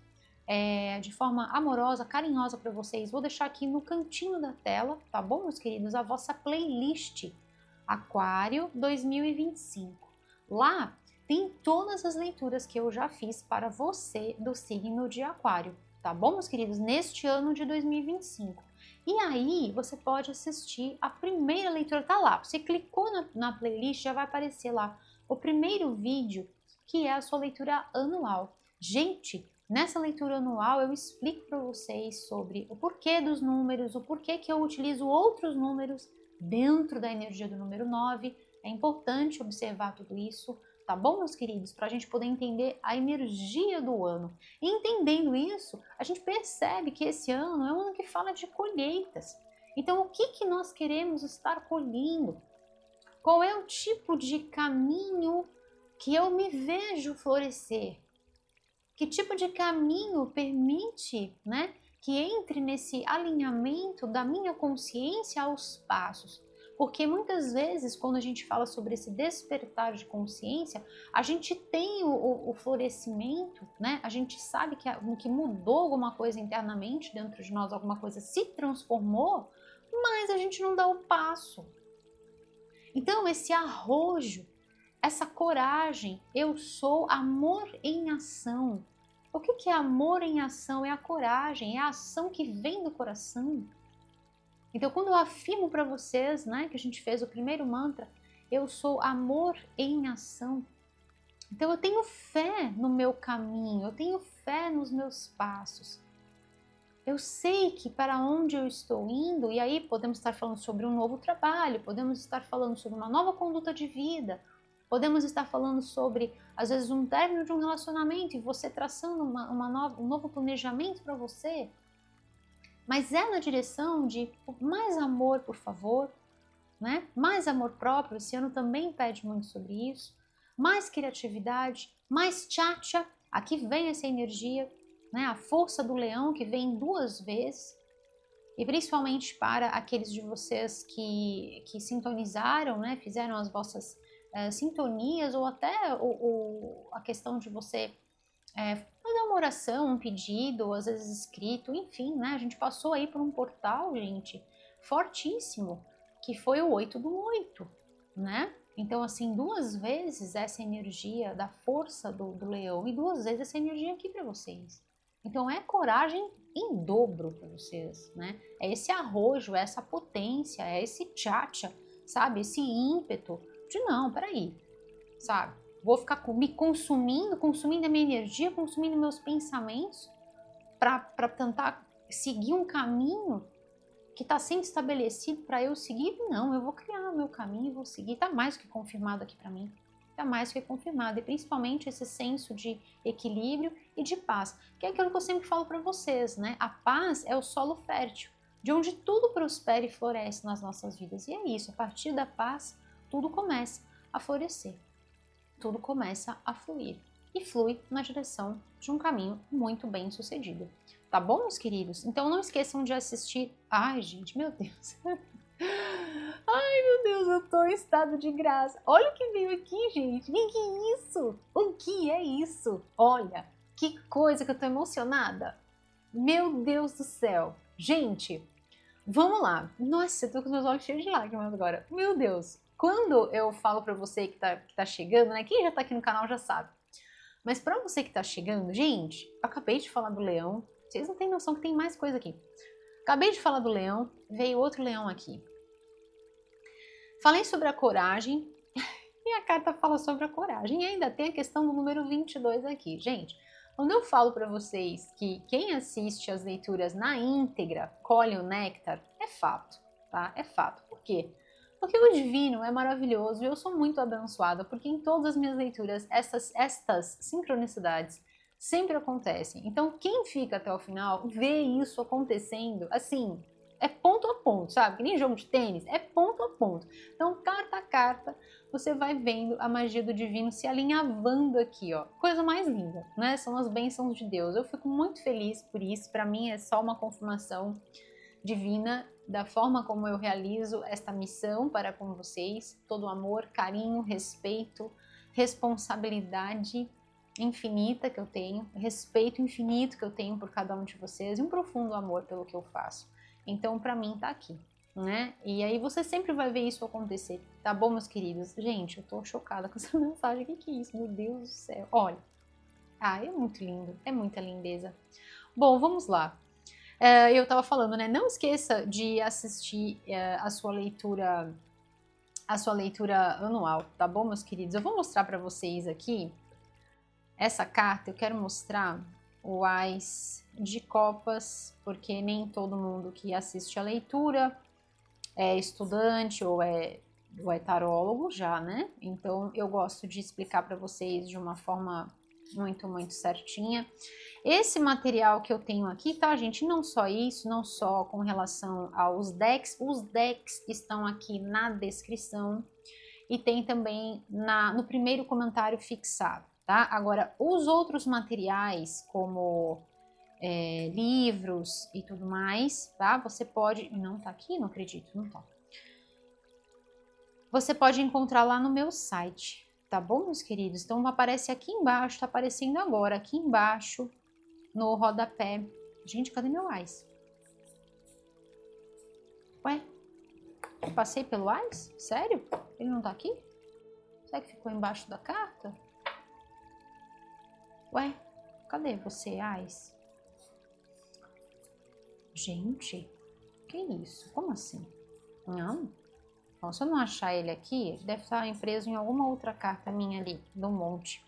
de forma amorosa, carinhosa para vocês. Vou deixar aqui no cantinho da tela, tá bom, meus queridos? A vossa playlist Aquário 2025. Lá tem todas as leituras que eu já fiz para você do signo de Aquário, tá bom, meus queridos? Neste ano de 2025. E aí você pode assistir a primeira leitura, tá lá. Você clicou na playlist, já vai aparecer lá o primeiro vídeo, que é a sua leitura anual. Gente, nessa leitura anual eu explico para vocês sobre o porquê dos números, o porquê que eu utilizo outros números dentro da energia do número 9. É importante observar tudo isso, tá bom, meus queridos? Para a gente poder entender a energia do ano. E entendendo isso, a gente percebe que esse ano é um ano que fala de colheitas. Então, o que nós queremos estar colhendo? Qual é o tipo de caminho que eu me vejo florescer? Que tipo de caminho permite, né, que entre nesse alinhamento da minha consciência aos passos? Porque muitas vezes, quando a gente fala sobre esse despertar de consciência, a gente tem o florescimento, né? A gente sabe que mudou alguma coisa internamente dentro de nós, alguma coisa se transformou, mas a gente não dá o passo. Então, esse arrojo, essa coragem, eu sou amor em ação. O que é amor em ação? É a coragem, é a ação que vem do coração. Então, quando eu afirmo para vocês, né, que a gente fez o primeiro mantra, eu sou amor em ação. Então, eu tenho fé no meu caminho, eu tenho fé nos meus passos. Eu sei que para onde eu estou indo, e aí podemos estar falando sobre um novo trabalho, podemos estar falando sobre uma nova conduta de vida, podemos estar falando sobre, às vezes, um término de um relacionamento e você traçando um novo planejamento para você. Mas é na direção de mais amor, por favor, né? Mais amor próprio, esse ano também pede muito sobre isso. Mais criatividade, mais tchatcha, aqui vem essa energia, né? A força do leão que vem 2 vezes. E principalmente para aqueles de vocês que sintonizaram, né? Fizeram as vossas sintonias, ou até a questão de você fazer uma oração, um pedido, ou às vezes escrito, enfim, né? A gente passou aí por um portal, gente, fortíssimo, que foi o 8 do 8, né? Então, assim, 2 vezes essa energia da força do leão e 2 vezes essa energia aqui para vocês. Então, é coragem em dobro para vocês, né? É esse arrojo, é essa potência, é esse tchatcha, sabe? Esse ímpeto de não, peraí, sabe? Vou ficar me consumindo a minha energia, consumindo meus pensamentos para tentar seguir um caminho que está sendo estabelecido para eu seguir? Não, eu vou criar o meu caminho e vou seguir. Está mais que confirmado aqui para mim. Está mais que confirmado. E principalmente esse senso de equilíbrio e de paz, que é aquilo que eu sempre falo para vocês, né? A paz é o solo fértil, de onde tudo prospera e floresce nas nossas vidas. E é isso, a partir da paz, tudo começa a florescer. Tudo começa a fluir e flui na direção de um caminho muito bem sucedido. Tá bom, meus queridos? Então não esqueçam de assistir. Ai, gente, meu Deus. Ai, meu Deus, eu tô em estado de graça. Olha o que veio aqui, gente. O que é isso? O que é isso? Olha, que coisa que eu tô emocionada. Meu Deus do céu. Gente, vamos lá. Nossa, eu tô com os meus olhos cheios de lágrimas agora. Meu Deus. Quando eu falo pra você que tá chegando, né? Quem já tá aqui no canal já sabe. Mas pra você que tá chegando, gente, eu acabei de falar do leão. Vocês não têm noção que tem mais coisa aqui. Acabei de falar do leão, veio outro leão aqui. Falei sobre a coragem e a carta fala sobre a coragem. E ainda tem a questão do número 22 aqui. Gente, quando eu falo para vocês que quem assiste as leituras na íntegra colhe o néctar, é fato, tá? É fato. Por quê? Porque o divino é maravilhoso e eu sou muito abençoada, porque em todas as minhas leituras estas sincronicidades sempre acontecem. Então, quem fica até o final vê isso acontecendo, assim, é ponto a ponto, sabe? Que nem jogo de tênis, é ponto a ponto. Então, carta a carta, você vai vendo a magia do divino se alinhavando aqui, ó. Coisa mais linda, né? São as bênçãos de Deus. Eu fico muito feliz por isso. Para mim é só uma confirmação divina da forma como eu realizo esta missão para com vocês. Todo amor, carinho, respeito, responsabilidade infinita que eu tenho, respeito infinito que eu tenho por cada um de vocês e um profundo amor pelo que eu faço. Então, para mim, tá aqui, né? E aí você sempre vai ver isso acontecer, tá bom, meus queridos? Gente, eu tô chocada com essa mensagem. O que é isso? Meu Deus do céu. Olha. Ah, é muito lindo. É muita lindeza. Bom, vamos lá. Eu tava falando, né? Não esqueça de assistir a sua leitura anual, tá bom, meus queridos? Eu vou mostrar para vocês aqui essa carta. Eu quero mostrar o Ás de Copas, porque nem todo mundo que assiste a leitura é estudante ou é tarólogo já, né? Então eu gosto de explicar para vocês de uma forma muito, muito certinha. Esse material que eu tenho aqui, tá, gente? Não só isso, não só com relação aos decks. Os decks estão aqui na descrição e tem também no primeiro comentário fixado, tá? Agora, os outros materiais, como livros e tudo mais, tá? Você pode... Não tá aqui? Não acredito, não tá. Você pode encontrar lá no meu site, tá bom, meus queridos? Então, aparece aqui embaixo, tá aparecendo agora, aqui embaixo, no rodapé. Gente, cadê meu Ás? Ué? Eu passei pelo Ás? Sério? Ele não tá aqui? Será que ficou embaixo da carta? Ué? Cadê você, Ais? Gente, que isso? Como assim? Não? Bom, se eu não achar ele aqui, deve estar preso em alguma outra carta minha ali, do monte.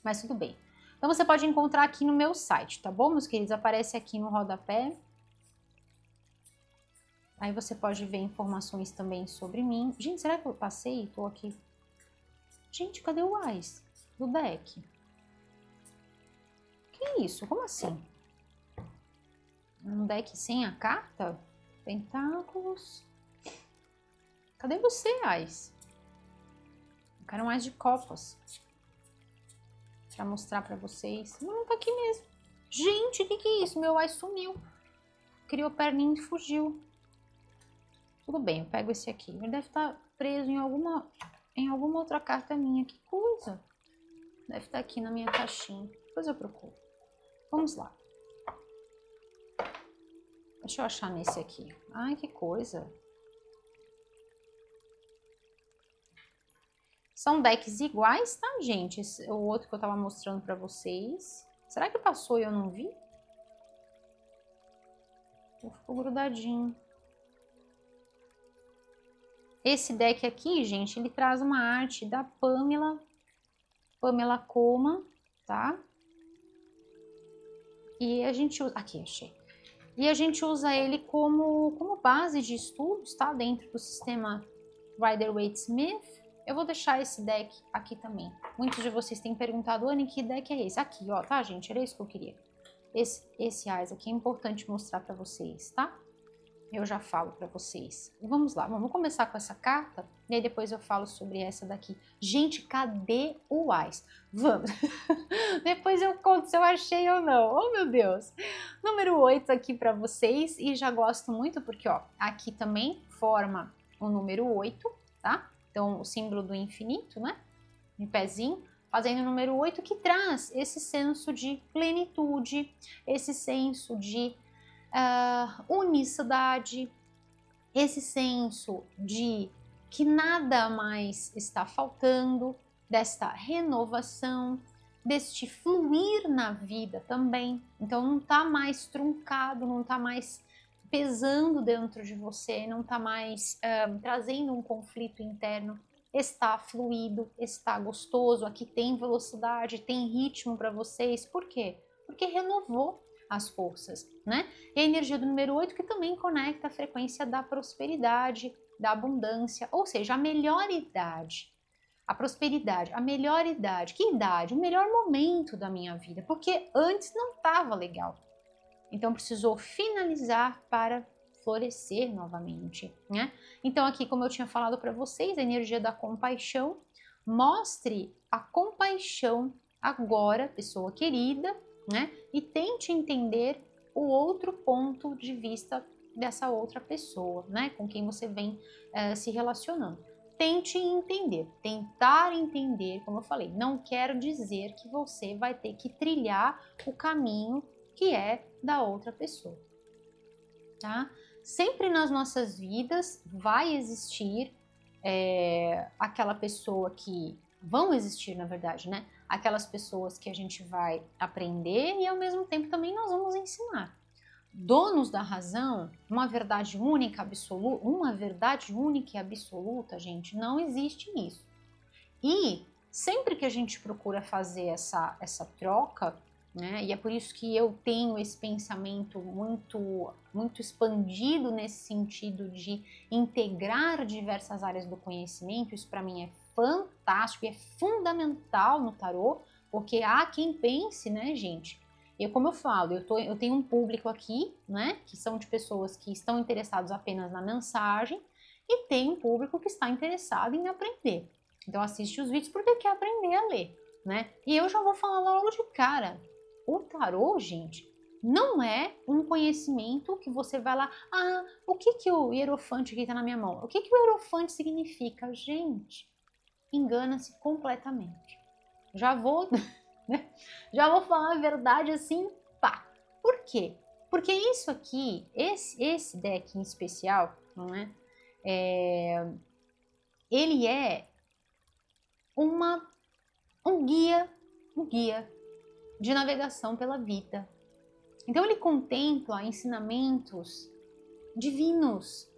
Mas tudo bem. Então você pode encontrar aqui no meu site, tá bom, meus queridos? Aparece aqui no rodapé. Aí você pode ver informações também sobre mim. Gente, será que eu passei? Tô aqui. Gente, cadê o Ais do deck? Que isso? Como assim? Um deck sem a carta? Pentáculos. Cadê você, Ais? Eu quero mais de copas. Pra mostrar pra vocês. Não, tá aqui mesmo. Gente, o que é isso? Meu Ais sumiu. Criou perninha e fugiu. Tudo bem, eu pego esse aqui. Ele deve estar preso em alguma outra carta minha. Que coisa. Deve estar aqui na minha caixinha. Depois eu procuro. Vamos lá. Deixa eu achar nesse aqui. Ai, que coisa. São decks iguais, tá, gente? O outro que eu tava mostrando pra vocês. Será que passou e eu não vi? Ficou grudadinho. Esse deck aqui, gente, ele traz uma arte da Pamela Coma, tá? E a gente usa... Aqui, achei. E a gente usa ele como base de estudos, tá? Dentro do sistema Rider-Waite-Smith. Eu vou deixar esse deck aqui também. Muitos de vocês têm perguntado, Anne, que deck é esse? Aqui, ó, tá, gente? Era isso que eu queria. Esse Ais aqui é importante mostrar pra vocês, tá? Eu já falo pra vocês. E vamos lá, vamos começar com essa carta, e aí depois eu falo sobre essa daqui. Gente, cadê o Ais? Vamos! Depois eu conto se eu achei ou não. Oh, meu Deus! Número 8 aqui pra vocês, e já gosto muito porque, ó, aqui também forma o número 8, tá? Então, o símbolo do infinito, né? Em pezinho, fazendo o número 8, que traz esse senso de plenitude, esse senso de unicidade, esse senso de que nada mais está faltando, desta renovação, deste fluir na vida também. Então não está mais truncado, não está mais pesando dentro de você, não está mais trazendo um conflito interno. Está fluido, está gostoso, aqui tem velocidade, tem ritmo para vocês. Por quê? Porque renovou as forças, né? E a energia do número 8 que também conecta a frequência da prosperidade, da abundância, ou seja, a melhor idade. A prosperidade, a melhor idade. Que idade? O melhor momento da minha vida, porque antes não estava legal. Então precisou finalizar para florescer novamente, né? Então aqui, como eu tinha falado para vocês, a energia da compaixão, mostre a compaixão agora, pessoa querida, né? E tente entender o outro ponto de vista dessa outra pessoa, né? Com quem você vem se relacionando. Tente entender, tentar entender, como eu falei, não quero dizer que você vai ter que trilhar o caminho que é da outra pessoa, tá? Sempre nas nossas vidas vai existir aquela pessoa que... Vão existir, na verdade, né? Aquelas pessoas que a gente vai aprender e ao mesmo tempo também nós vamos ensinar. Donos da razão, uma verdade única e absoluta, gente, não existe isso. E sempre que a gente procura fazer essa troca, né, e é por isso que eu tenho esse pensamento muito expandido nesse sentido de integrar diversas áreas do conhecimento, isso para mim é fantástico e é fundamental no tarô, porque há quem pense, né, gente? Como eu falo, eu tenho um público aqui, né, que são de pessoas que estão interessados apenas na mensagem, e tem um público que está interessado em aprender. Então assiste os vídeos porque quer aprender a ler, né? E eu já vou falar logo de cara. O tarô, gente, não é um conhecimento que você vai lá... Ah, o que o hierofante aqui tá na minha mão? O que o hierofante significa? Gente, engana-se completamente. Já vou... né? Já vou falar a verdade assim, pá. Por quê? Porque isso aqui, esse deck em especial, não é? Ele é um guia de navegação pela vida. Então ele contempla ensinamentos divinos,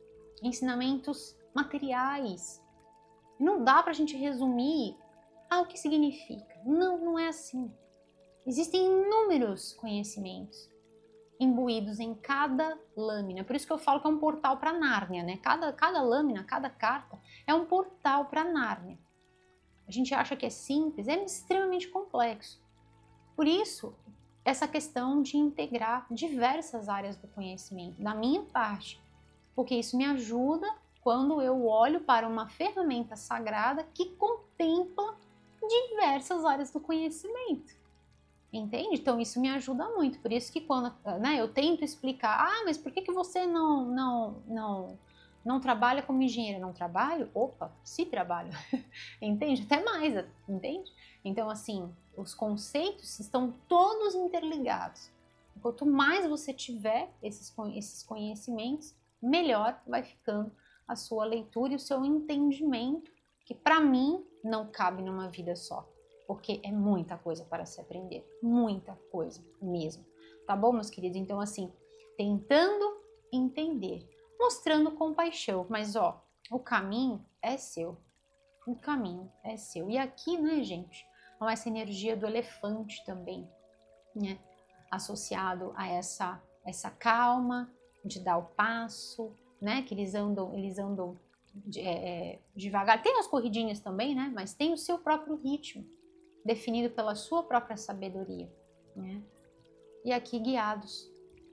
ensinamentos materiais. Não dá para a gente resumir o que significa. Não, não é assim. Existem inúmeros conhecimentos imbuídos em cada lâmina. Por isso que eu falo que é um portal para Nárnia, né? Cada lâmina, cada carta é um portal para Nárnia. A gente acha que é simples, é extremamente complexo. Por isso, essa questão de integrar diversas áreas do conhecimento, da minha parte, porque isso me ajuda quando eu olho para uma ferramenta sagrada que contempla diversas áreas do conhecimento. Entende? Então isso me ajuda muito. Por isso que quando eu tento explicar, mas por que você não trabalha como engenheira? Não trabalho? Opa, se trabalho. Entende? Até mais, entende? Então assim, os conceitos estão todos interligados. Quanto mais você tiver esses conhecimentos, melhor vai ficando a sua leitura e o seu entendimento, que para mim não cabe numa vida só. Porque é muita coisa para se aprender, muita coisa mesmo, tá bom, meus queridos? Então, assim, tentando entender, mostrando compaixão, mas o caminho é seu, o caminho é seu. E aqui, né, gente, essa energia do elefante também, né, associado a essa calma de dar o passo, né, que eles andam devagar. Tem as corridinhas também, né, mas tem o seu próprio ritmo, definido pela sua própria sabedoria, né? E aqui guiados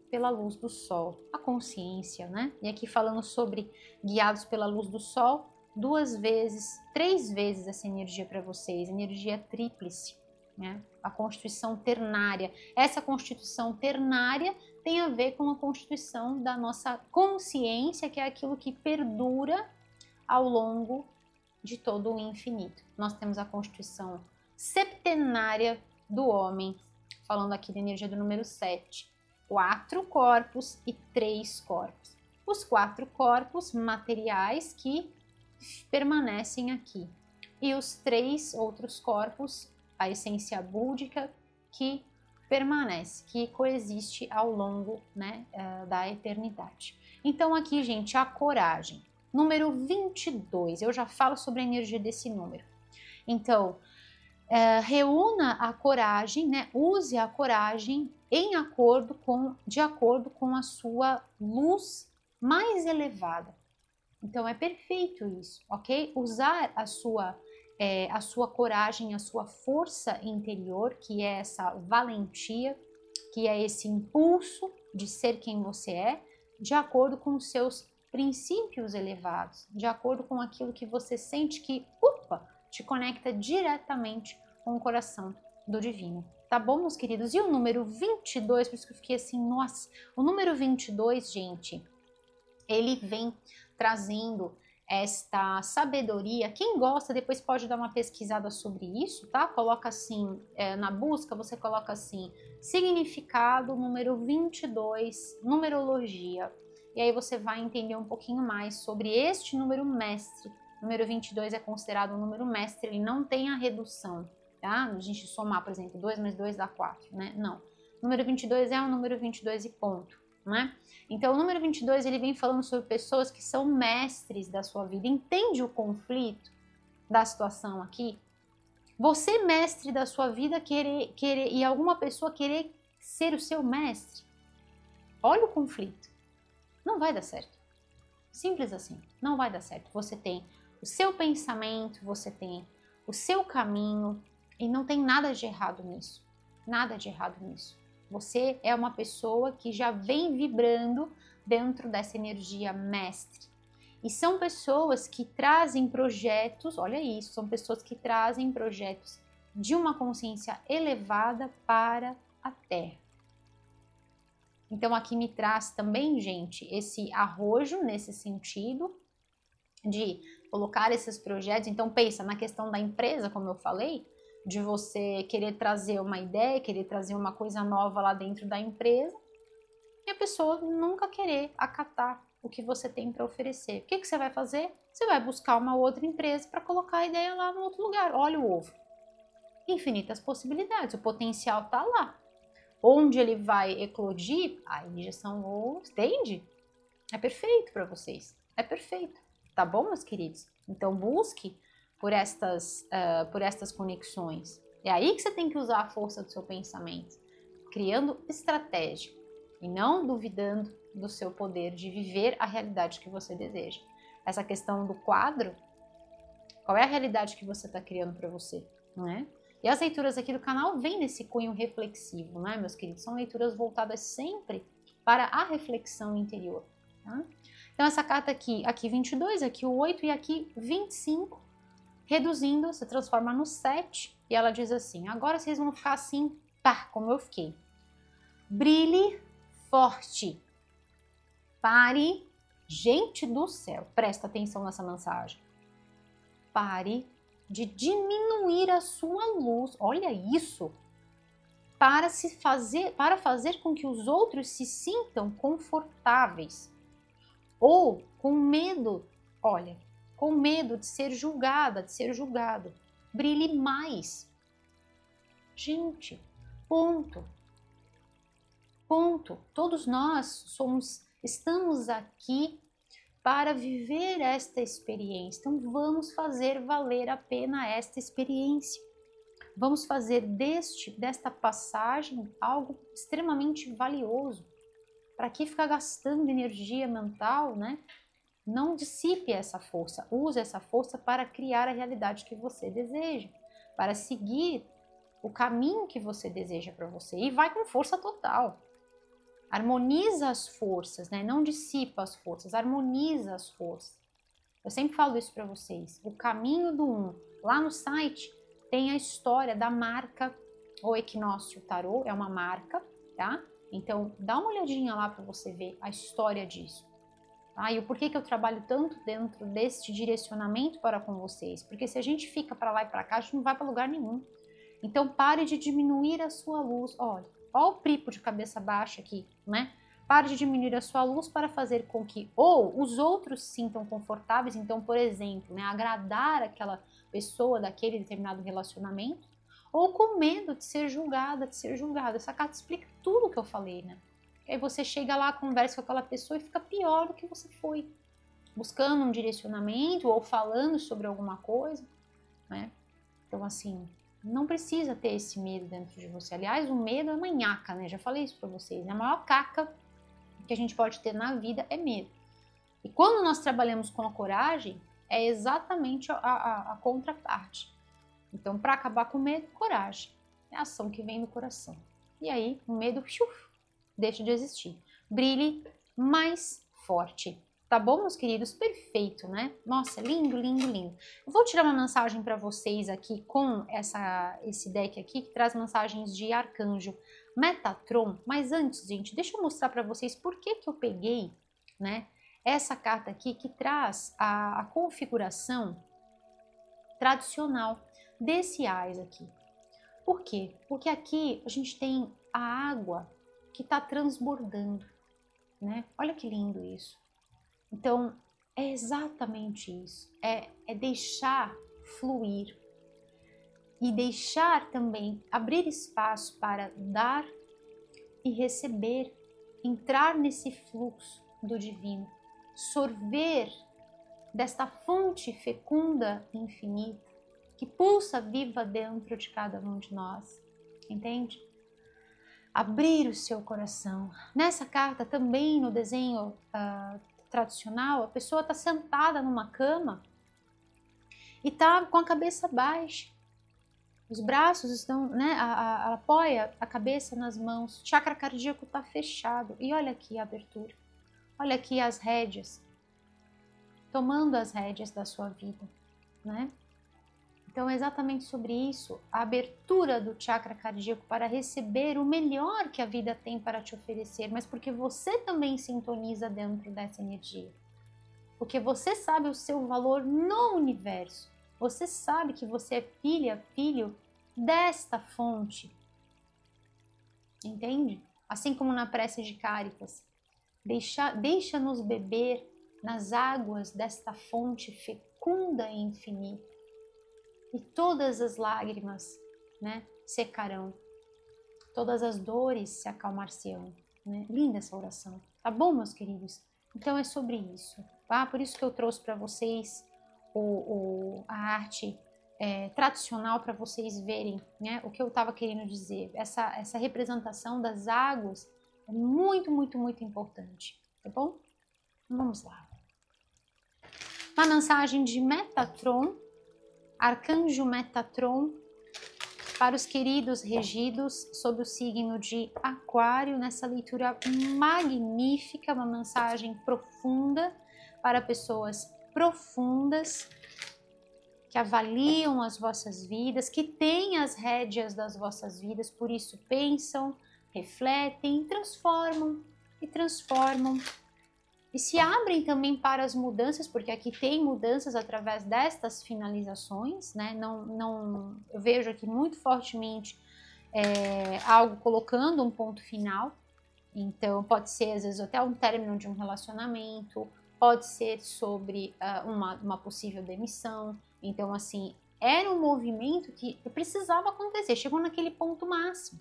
pela luz do sol, a consciência, né? E aqui falando sobre guiados pela luz do sol, 2 vezes, 3 vezes essa energia para vocês, energia tríplice, né? A constituição ternária. Essa constituição ternária tem a ver com a constituição da nossa consciência, que é aquilo que perdura ao longo de todo o infinito. Nós temos a constituição septenária do homem, falando aqui da energia do número 7, 4 corpos e 3 corpos. Os 4 corpos materiais que permanecem aqui e os 3 outros corpos, a essência búdica, que permanece, que coexiste ao longo, né, da eternidade. Então aqui, gente, a coragem, número 22, eu já falo sobre a energia desse número. Então, reúna a coragem, né? Use a coragem de acordo com a sua luz mais elevada. Então é perfeito isso, ok? Usar a sua coragem, a sua força interior, que é essa valentia, que é esse impulso de ser quem você é, de acordo com os seus princípios elevados, de acordo com aquilo que você sente que, te conecta diretamente com o coração do divino. Tá bom, meus queridos? E o número 22, por isso que eu fiquei assim, nossa, o número 22, gente, ele vem trazendo esta sabedoria. Quem gosta, depois pode dar uma pesquisada sobre isso, tá? Coloca assim, na busca, você coloca assim, significado número 22, numerologia. E aí você vai entender um pouquinho mais sobre este número mestre. O número 22 é considerado um número mestre, ele não tem a redução, tá? A gente somar, por exemplo, 2 mais 2 dá 4, né? Não. O número 22 é um número 22 e ponto, né? Então, o número 22, ele vem falando sobre pessoas que são mestres da sua vida. Entende o conflito da situação aqui? Você, mestre da sua vida, querer e alguma pessoa querer ser o seu mestre. Olha o conflito. Não vai dar certo. Simples assim, não vai dar certo. Você tem o seu pensamento, você tem o seu caminho e não tem nada de errado nisso. Nada de errado nisso. Você é uma pessoa que já vem vibrando dentro dessa energia mestre. E são pessoas que trazem projetos, olha isso, são pessoas que trazem projetos de uma consciência elevada para a Terra. Então aqui me traz também, gente, esse arrojo nesse sentido de colocar esses projetos. Então pensa na questão da empresa, como eu falei, de você querer trazer uma ideia, querer trazer uma coisa nova lá dentro da empresa e a pessoa nunca querer acatar o que você tem para oferecer. O que você vai fazer? Você vai buscar uma outra empresa para colocar a ideia lá no outro lugar. Olha o ovo. infinitas possibilidades, o potencial está lá. Onde ele vai eclodir, aí já são os, entende? É perfeito para vocês, é perfeito, tá bom, meus queridos? Então busque por estas conexões. É aí que você tem que usar a força do seu pensamento, criando estratégia e não duvidando do seu poder de viver a realidade que você deseja. Essa questão do quadro, qual é a realidade que você está criando para você, não é? E as leituras aqui do canal vêm nesse cunho reflexivo, né, meus queridos? São leituras voltadas sempre para a reflexão interior, tá? Então, essa carta aqui 22, aqui o 8 e aqui 25, reduzindo, se transforma no 7, e ela diz assim, agora vocês vão ficar assim, pá, como eu fiquei. Brilhe forte. Pare, gente do céu, presta atenção nessa mensagem. Pare de diminuir a sua luz, olha isso, para fazer com que os outros se sintam confortáveis ou com medo, olha, com medo de ser julgada, de ser julgado. Brilhe mais. Gente, ponto. Ponto. Todos nós estamos aqui para viver esta experiência. Então vamos fazer valer a pena esta experiência. Vamos fazer desta passagem algo extremamente valioso. Para que ficar gastando energia mental, né? Não dissipe essa força. Use essa força para criar a realidade que você deseja, para seguir o caminho que você deseja para você. E vai com força total. Harmoniza as forças, né? Não dissipa as forças, harmoniza as forças. Eu sempre falo isso para vocês. O caminho do 1. Lá no site tem a história da marca, o Equinócio Tarô é uma marca, tá? Então dá uma olhadinha lá para você ver a história disso. Tá? E o porquê que eu trabalho tanto dentro deste direcionamento para com vocês. Porque se a gente fica para lá e para cá, a gente não vai para lugar nenhum. Então pare de diminuir a sua luz. Olha o pripo de cabeça baixa aqui, né? Pare de diminuir a sua luz para fazer com que ou os outros se sintam confortáveis. Então, por exemplo, né, agradar aquela pessoa daquele determinado relacionamento, ou com medo de ser julgada, de ser julgado. Essa carta explica tudo o que eu falei, né? Aí você chega lá, conversa com aquela pessoa e fica pior do que você foi, buscando um direcionamento ou falando sobre alguma coisa, né? Então, assim, não precisa ter esse medo dentro de você. Aliás, o medo é uma nhaca, né? Já falei isso pra vocês. A maior caca que a gente pode ter na vida é medo. E quando nós trabalhamos com a coragem, é exatamente a contraparte. Então, para acabar com o medo, coragem. É a ação que vem do coração. E aí, o medo, deixa de existir. Brilhe mais forte. Tá bom, meus queridos? Perfeito, né? Nossa, lindo, lindo, lindo. Eu vou tirar uma mensagem para vocês aqui com esse deck aqui, que traz mensagens de Arcanjo Metatron. Mas antes, gente, deixa eu mostrar para vocês por que eu peguei, né, essa carta aqui, que traz a configuração tradicional desse ás aqui. Por quê? Porque aqui a gente tem a água que está transbordando, né? Olha que lindo isso. Então, é exatamente isso. É deixar fluir e deixar também, abrir espaço para dar e receber, entrar nesse fluxo do divino, sorver desta fonte fecunda e infinita que pulsa viva dentro de cada um de nós, entende? Abrir o seu coração. Nessa carta também, no desenho tradicional, a pessoa está sentada numa cama e está com a cabeça baixa. Os braços estão, né? Ela apoia a cabeça nas mãos. O chakra cardíaco está fechado. E olha aqui a abertura. Olha aqui as rédeas. Tomando as rédeas da sua vida, né? Então é exatamente sobre isso, a abertura do chakra cardíaco para receber o melhor que a vida tem para te oferecer, mas porque você também sintoniza dentro dessa energia. Porque você sabe o seu valor no universo. Você sabe que você é filha, filho desta fonte. Entende? Assim como na prece de Cáritas. Deixa-nos beber nas águas desta fonte fecunda e infinita. E todas as lágrimas né, secarão. Todas as dores se acalmar-se-ão, né? Linda essa oração, tá bom, meus queridos? Então é sobre isso, tá? Por isso que eu trouxe para vocês a arte tradicional, para vocês verem, né, o que eu estava querendo dizer. Essa representação das águas é muito, muito, muito importante, tá bom? Vamos lá. Uma mensagem de Metatron, Arcanjo Metatron, para os queridos regidos sob o signo de Aquário, nessa leitura magnífica, uma mensagem profunda para pessoas profundas, que avaliam as vossas vidas, que têm as rédeas das vossas vidas, por isso pensam, refletem, transformam e transformam. E se abrem também para as mudanças, porque aqui tem mudanças através destas finalizações, né? Eu vejo aqui muito fortemente algo colocando um ponto final. Então, pode ser, às vezes, até um término de um relacionamento, pode ser sobre uma possível demissão. Então, assim, era um movimento que precisava acontecer, chegou naquele ponto máximo.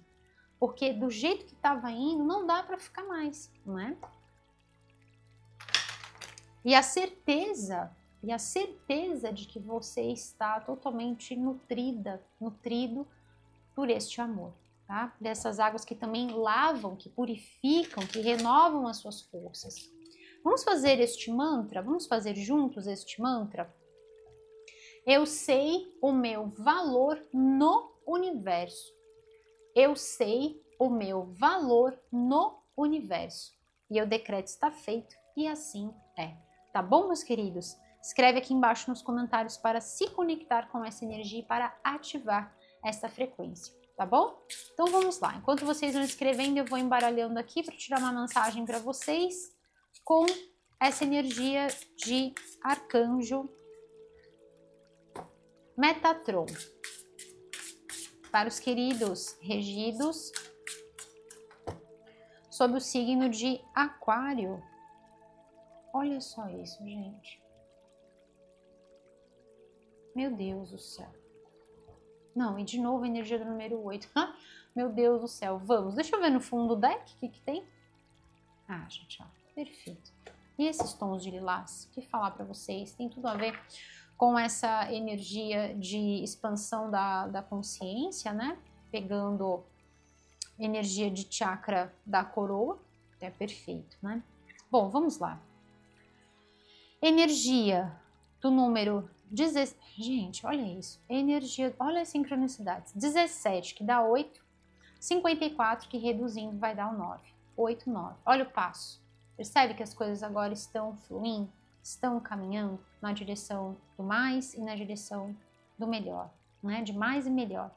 Porque do jeito que estava indo, não dá para ficar mais, não é? E a certeza de que você está totalmente nutrido por este amor, tá? Dessas águas que também lavam, que purificam, que renovam as suas forças. Vamos fazer este mantra? Vamos fazer juntos este mantra? Eu sei o meu valor no universo. Eu sei o meu valor no universo. E o decreto está feito e assim é. Tá bom, meus queridos? Escreve aqui embaixo nos comentários para se conectar com essa energia e para ativar essa frequência, tá bom? Então vamos lá. Enquanto vocês vão escrevendo, eu vou embaralhando aqui para tirar uma mensagem para vocês com essa energia de Arcanjo Metatron. Para os queridos regidos sob o signo de Aquário. Olha só isso, gente. Meu Deus do céu. Não, e de novo a energia do número 8. Meu Deus do céu. Vamos, deixa eu ver no fundo do deck o que tem. Ah, gente, ó, perfeito. E esses tons de lilás, o que falar para vocês? Tem tudo a ver com essa energia de expansão da consciência, né? Pegando energia de chakra da coroa. É perfeito, né? Bom, vamos lá. Energia do número 17. Gente, olha isso. Energia, olha as sincronicidades. 17, que dá 8. 54, que reduzindo vai dar o 9. 8, 9. Olha o passo. Percebe que as coisas agora estão fluindo, estão caminhando na direção do mais e na direção do melhor, né? De mais e melhor.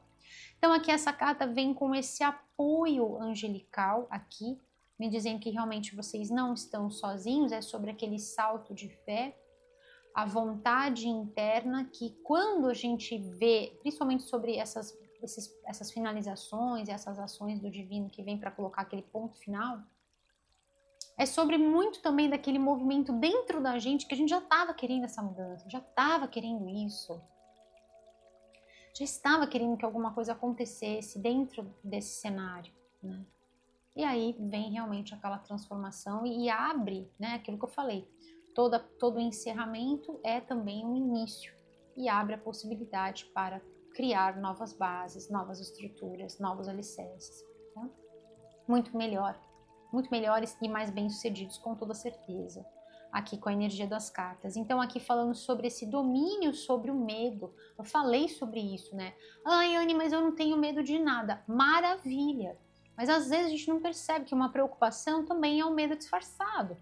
Então aqui essa carta vem com esse apoio angelical aqui, me dizendo que realmente vocês não estão sozinhos, é sobre aquele salto de fé, a vontade interna que quando a gente vê, principalmente sobre essas finalizações, essas ações do divino que vem para colocar aquele ponto final, é sobre muito também daquele movimento dentro da gente que a gente já estava querendo essa mudança, já estava querendo isso, já estava querendo que alguma coisa acontecesse dentro desse cenário, né? E aí vem realmente aquela transformação e abre, né, aquilo que eu falei, todo encerramento é também um início e abre a possibilidade para criar novas bases, novas estruturas, novos alicerces, tá? Muito melhores e mais bem-sucedidos com toda certeza, aqui com a energia das cartas. Então aqui falando sobre esse domínio sobre o medo, eu falei sobre isso, né? Ai, Anne, mas eu não tenho medo de nada. Maravilha! Mas às vezes a gente não percebe que uma preocupação também é um medo disfarçado.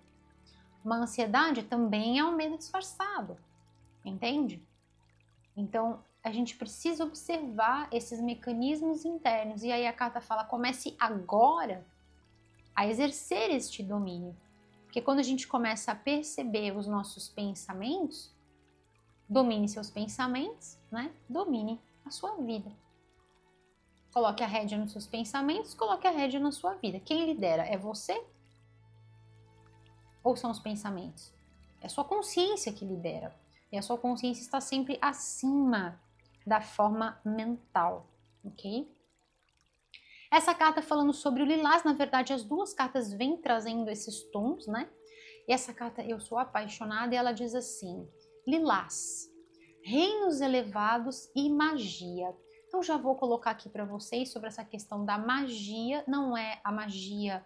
Uma ansiedade também é um medo disfarçado, entende? Então a gente precisa observar esses mecanismos internos. E aí a carta fala, comece agora a exercer este domínio. Porque quando a gente começa a perceber os nossos pensamentos, domine seus pensamentos, né? Domine a sua vida. Coloque a rédea nos seus pensamentos, coloque a rédea na sua vida. Quem lidera é você? Ou são os pensamentos? É a sua consciência que lidera. E a sua consciência está sempre acima da forma mental. ok? Essa carta falando sobre o lilás, na verdade as duas cartas vêm trazendo esses tons, né? E essa carta, eu sou apaixonada, e ela diz assim, lilás, reinos elevados e magia. Então já vou colocar aqui para vocês sobre essa questão da magia, não é a magia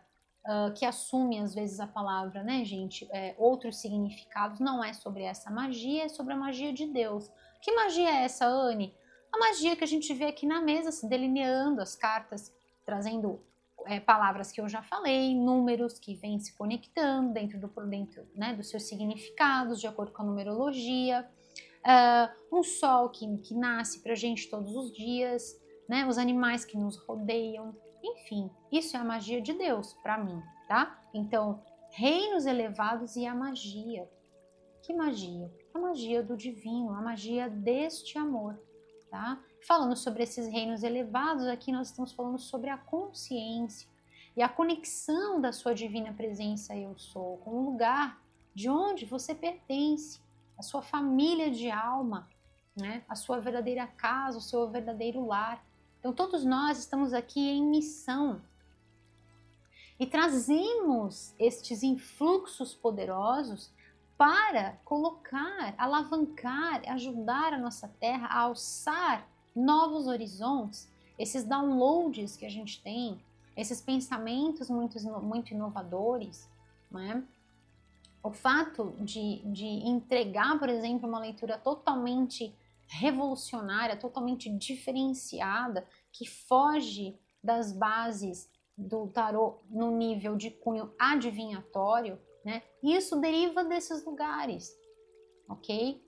que assume às vezes a palavra, né, gente, outros significados, não é sobre essa magia, é sobre a magia de Deus. Que magia é essa, Anne? A magia que a gente vê aqui na mesa, se delineando as cartas, trazendo palavras que eu já falei, números que vêm se conectando dentro, né, dos seus significados, de acordo com a numerologia, um sol que nasce pra gente todos os dias, né, os animais que nos rodeiam, enfim, isso é a magia de Deus para mim, tá? Então, reinos elevados e a magia. Que magia? A magia do divino, a magia deste amor, tá? Falando sobre esses reinos elevados, aqui nós estamos falando sobre a consciência e a conexão da sua divina presença eu sou, com o lugar de onde você pertence, a sua família de alma, né? A sua verdadeira casa, o seu verdadeiro lar. Então todos nós estamos aqui em missão e trazemos estes influxos poderosos para colocar, alavancar, ajudar a nossa Terra a alçar novos horizontes, esses downloads que a gente tem, esses pensamentos muito inovadores, né? O fato de entregar, por exemplo, uma leitura totalmente revolucionária, totalmente diferenciada, que foge das bases do tarô no nível de cunho adivinhatório, né? Isso deriva desses lugares, ok?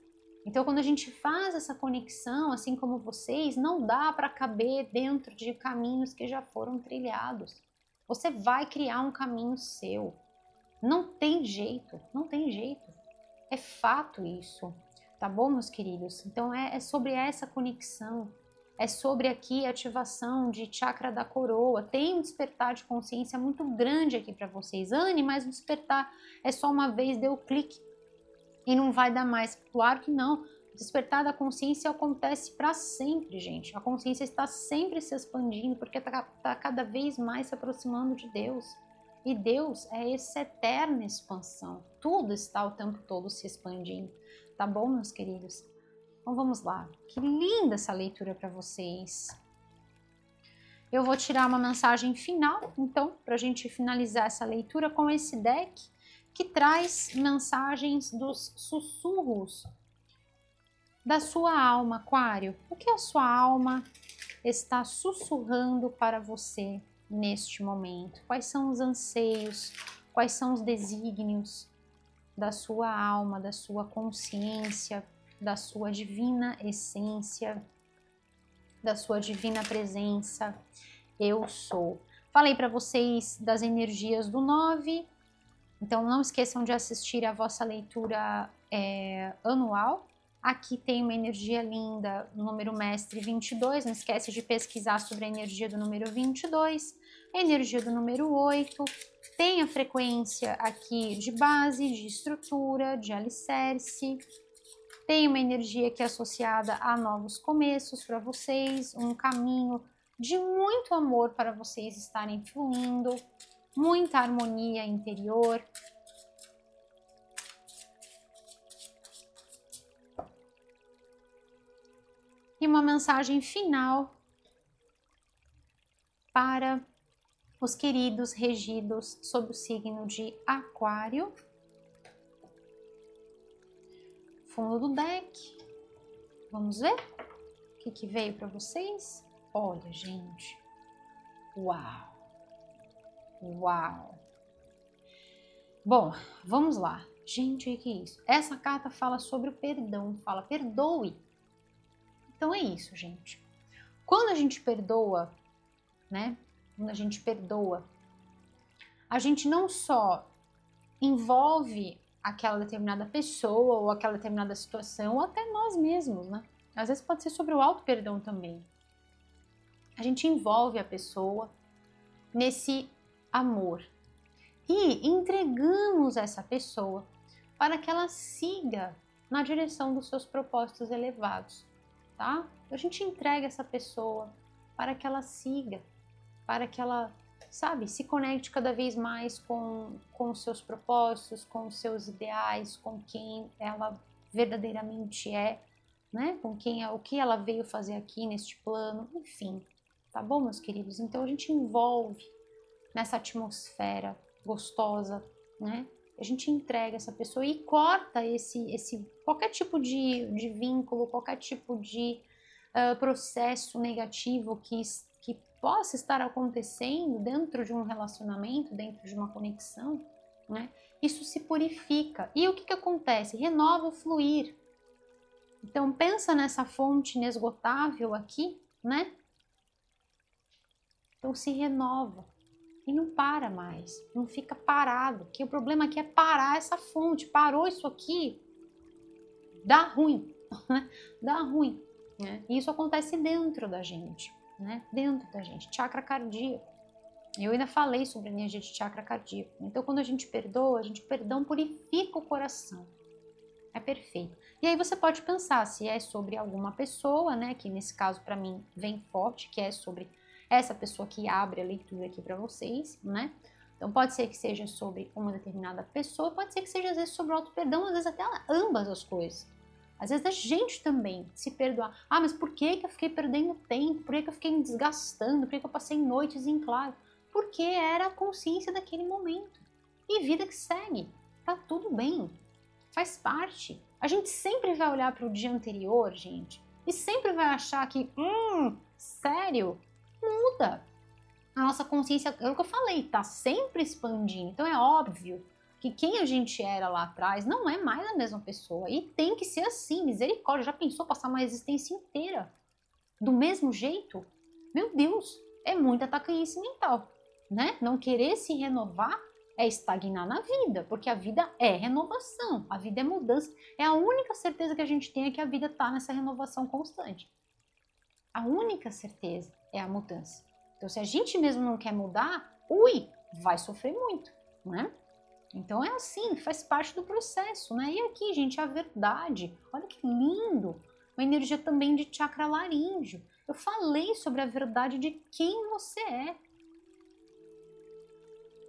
Então, quando a gente faz essa conexão, assim como vocês, não dá para caber dentro de caminhos que já foram trilhados. Você vai criar um caminho seu. Não tem jeito, não tem jeito. É fato isso, tá bom, meus queridos? Então é sobre essa conexão, é sobre aqui a ativação de chakra da coroa. Tem um despertar de consciência muito grande aqui para vocês. Anne, mas o despertar é só uma vez, deu clique e não vai dar mais. Claro que não. O despertar da consciência acontece para sempre, gente. A consciência está sempre se expandindo porque está cada vez mais se aproximando de Deus. E Deus é essa eterna expansão. Tudo está o tempo todo se expandindo. Tá bom, meus queridos? Então vamos lá. Que linda essa leitura para vocês. Eu vou tirar uma mensagem final, então, para a gente finalizar essa leitura com esse deck que traz mensagens dos sussurros da sua alma, Aquário. O que a sua alma está sussurrando para você neste momento? Quais são os anseios, quais são os desígnios da sua alma, da sua consciência, da sua divina essência, da sua divina presença? Eu sou. Falei para vocês das energias do 9, então não esqueçam de assistir a vossa leitura anual. Aqui tem uma energia linda no número mestre 22, não esquece de pesquisar sobre a energia do número 22, a energia do número 8, tem a frequência aqui de base, de estrutura, de alicerce, tem uma energia que é associada a novos começos para vocês, um caminho de muito amor para vocês estarem fluindo, muita harmonia interior. E uma mensagem final para os queridos regidos sob o signo de Aquário. Fundo do deck. Vamos ver o que veio para vocês? Olha, gente. Uau! Uau! Bom, vamos lá. Gente, o que é isso? Essa carta fala sobre o perdão, fala perdoe. Então é isso, gente. Quando a gente perdoa, né? Quando a gente perdoa, a gente não só envolve aquela determinada pessoa ou aquela determinada situação, ou até nós mesmos, né? Às vezes pode ser sobre o auto-perdão também. A gente envolve a pessoa nesse amor e entregamos essa pessoa para que ela siga na direção dos seus propósitos elevados, tá? A gente entrega essa pessoa para que ela siga, para que ela, sabe, se conecte cada vez mais com os seus propósitos, com os seus ideais, com quem ela verdadeiramente é, né? Com quem é, o que ela veio fazer aqui neste plano, enfim. Tá bom, meus queridos? Então a gente envolve nessa atmosfera gostosa, né? A gente entrega essa pessoa e corta qualquer tipo de vínculo, qualquer tipo de processo negativo que possa estar acontecendo dentro de um relacionamento, dentro de uma conexão, né? Isso se purifica. E o que acontece? Renova o fluir. Então pensa nessa fonte inesgotável aqui, né? Então se renova e não para mais, não fica parado, porque o problema aqui é parar essa fonte. Parou isso aqui, dá ruim, né? Dá ruim, né? E isso acontece dentro da gente, né? Dentro da gente, chakra cardíaco. Eu ainda falei sobre a energia de chakra cardíaco. Então quando a gente perdoa, perdão purifica o coração. É perfeito. E aí você pode pensar se é sobre alguma pessoa, né? Que nesse caso para mim vem forte, que é sobre essa pessoa que abre a leitura aqui para vocês, né? Então pode ser que seja sobre uma determinada pessoa, pode ser que seja às vezes sobre o auto-perdão, às vezes até ambas as coisas. Às vezes a gente também se perdoar. Ah, mas por que eu fiquei perdendo tempo? Por que eu fiquei me desgastando? Por que eu passei noites em claro? Porque era a consciência daquele momento. E vida que segue. Tá tudo bem. Faz parte. A gente sempre vai olhar para o dia anterior, gente, e sempre vai achar que, sério? Muda. A nossa consciência, é o que eu falei, tá sempre expandindo. Então é óbvio que quem a gente era lá atrás não é mais a mesma pessoa. E tem que ser assim, misericórdia. Já pensou passar uma existência inteira do mesmo jeito? Meu Deus, é muita tacanhice mental, né? Não querer se renovar é estagnar na vida, porque a vida é renovação, a vida é mudança. É a única certeza que a gente tem é que a vida tá nessa renovação constante. A única certeza é a mudança. Então, se a gente mesmo não quer mudar, vai sofrer muito, né? Então é assim, faz parte do processo, né? E aqui, gente, a verdade, olha que lindo! Uma energia também de chakra laríngeo. Eu falei sobre a verdade de quem você é.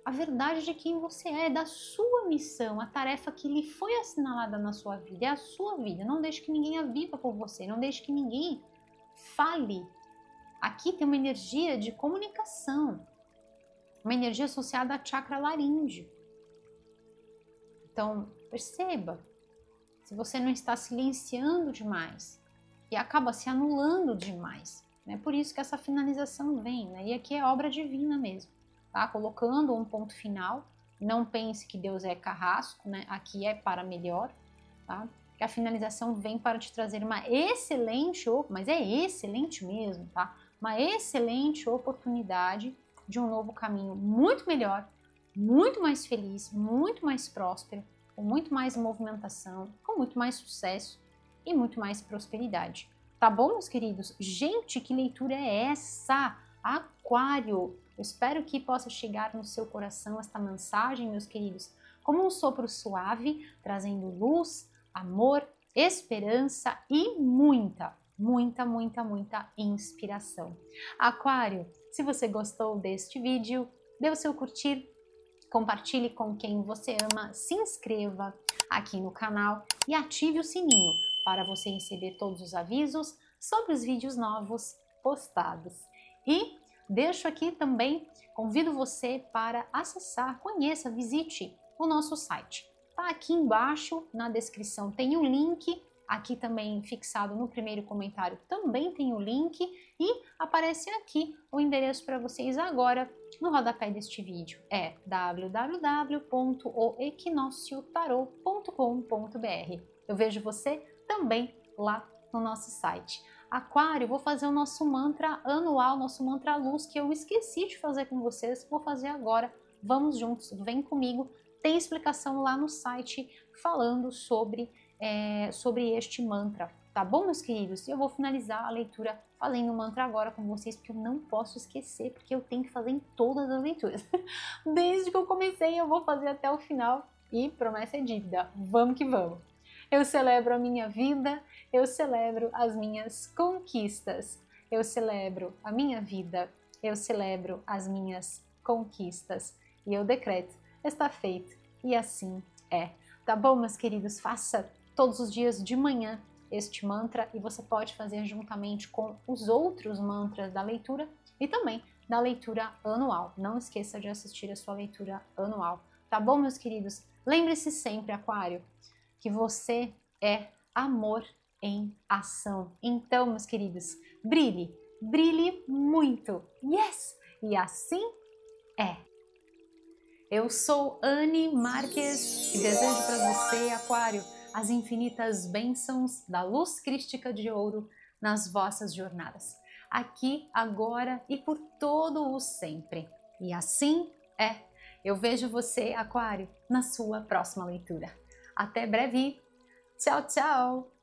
A verdade de quem você é, da sua missão, a tarefa que lhe foi assinalada na sua vida, é a sua vida. Não deixe que ninguém a viva por você, não deixe que ninguém fale. Aqui tem uma energia de comunicação, uma energia associada a chakra laríngeo. Então, perceba, se você não está silenciando demais e acaba se anulando demais, né? Por isso que essa finalização vem, né? E aqui é obra divina mesmo, tá? Colocando um ponto final, não pense que Deus é carrasco, né? Aqui é para melhor, tá? Que a finalização vem para te trazer uma excelente, mas é excelente mesmo, tá? Uma excelente oportunidade de um novo caminho muito melhor, muito mais feliz, muito mais próspero, com muito mais movimentação, com muito mais sucesso e muito mais prosperidade. Tá bom, meus queridos? Gente, que leitura é essa? Aquário! Eu espero que possa chegar no seu coração esta mensagem, meus queridos, como um sopro suave, trazendo luz, amor, esperança e muita inspiração. Aquário, se você gostou deste vídeo, dê o seu curtir, compartilhe com quem você ama, se inscreva aqui no canal e ative o sininho para você receber todos os avisos sobre os vídeos novos postados. E deixo aqui também, convido você para acessar, conheça, visite o nosso site. Tá aqui embaixo na descrição tem o link, aqui também fixado no primeiro comentário também tem o link e aparece aqui o endereço para vocês agora no rodapé deste vídeo. É www.oequinociotarot.com.br. Eu vejo você também lá no nosso site. Aquário, vou fazer o nosso mantra anual, nosso mantra luz, que eu esqueci de fazer com vocês, vou fazer agora. Vamos juntos, vem comigo. Tem explicação lá no site falando sobre este mantra, tá bom, meus queridos? Eu vou finalizar a leitura fazendo o mantra agora com vocês, porque eu não posso esquecer, porque eu tenho que fazer em todas as leituras. Desde que eu comecei, eu vou fazer até o final e promessa é dívida. Vamos que vamos! Eu celebro a minha vida, eu celebro as minhas conquistas. eu celebro a minha vida, eu celebro as minhas conquistas e eu decreto, está feito e assim é. Tá bom, meus queridos? Faça todos os dias de manhã este mantra e você pode fazer juntamente com os outros mantras da leitura e também da leitura anual. Não esqueça de assistir a sua leitura anual. Tá bom, meus queridos? Lembre-se sempre, Aquário, que você é amor em ação. Então, meus queridos, brilhe, brilhe muito. Yes! E assim é. Eu sou Anne Marques e desejo para você, Aquário, as infinitas bênçãos da luz crística de ouro nas vossas jornadas, aqui, agora e por todo o sempre. E assim é. Eu vejo você, Aquário, na sua próxima leitura. Até breve. Tchau, tchau!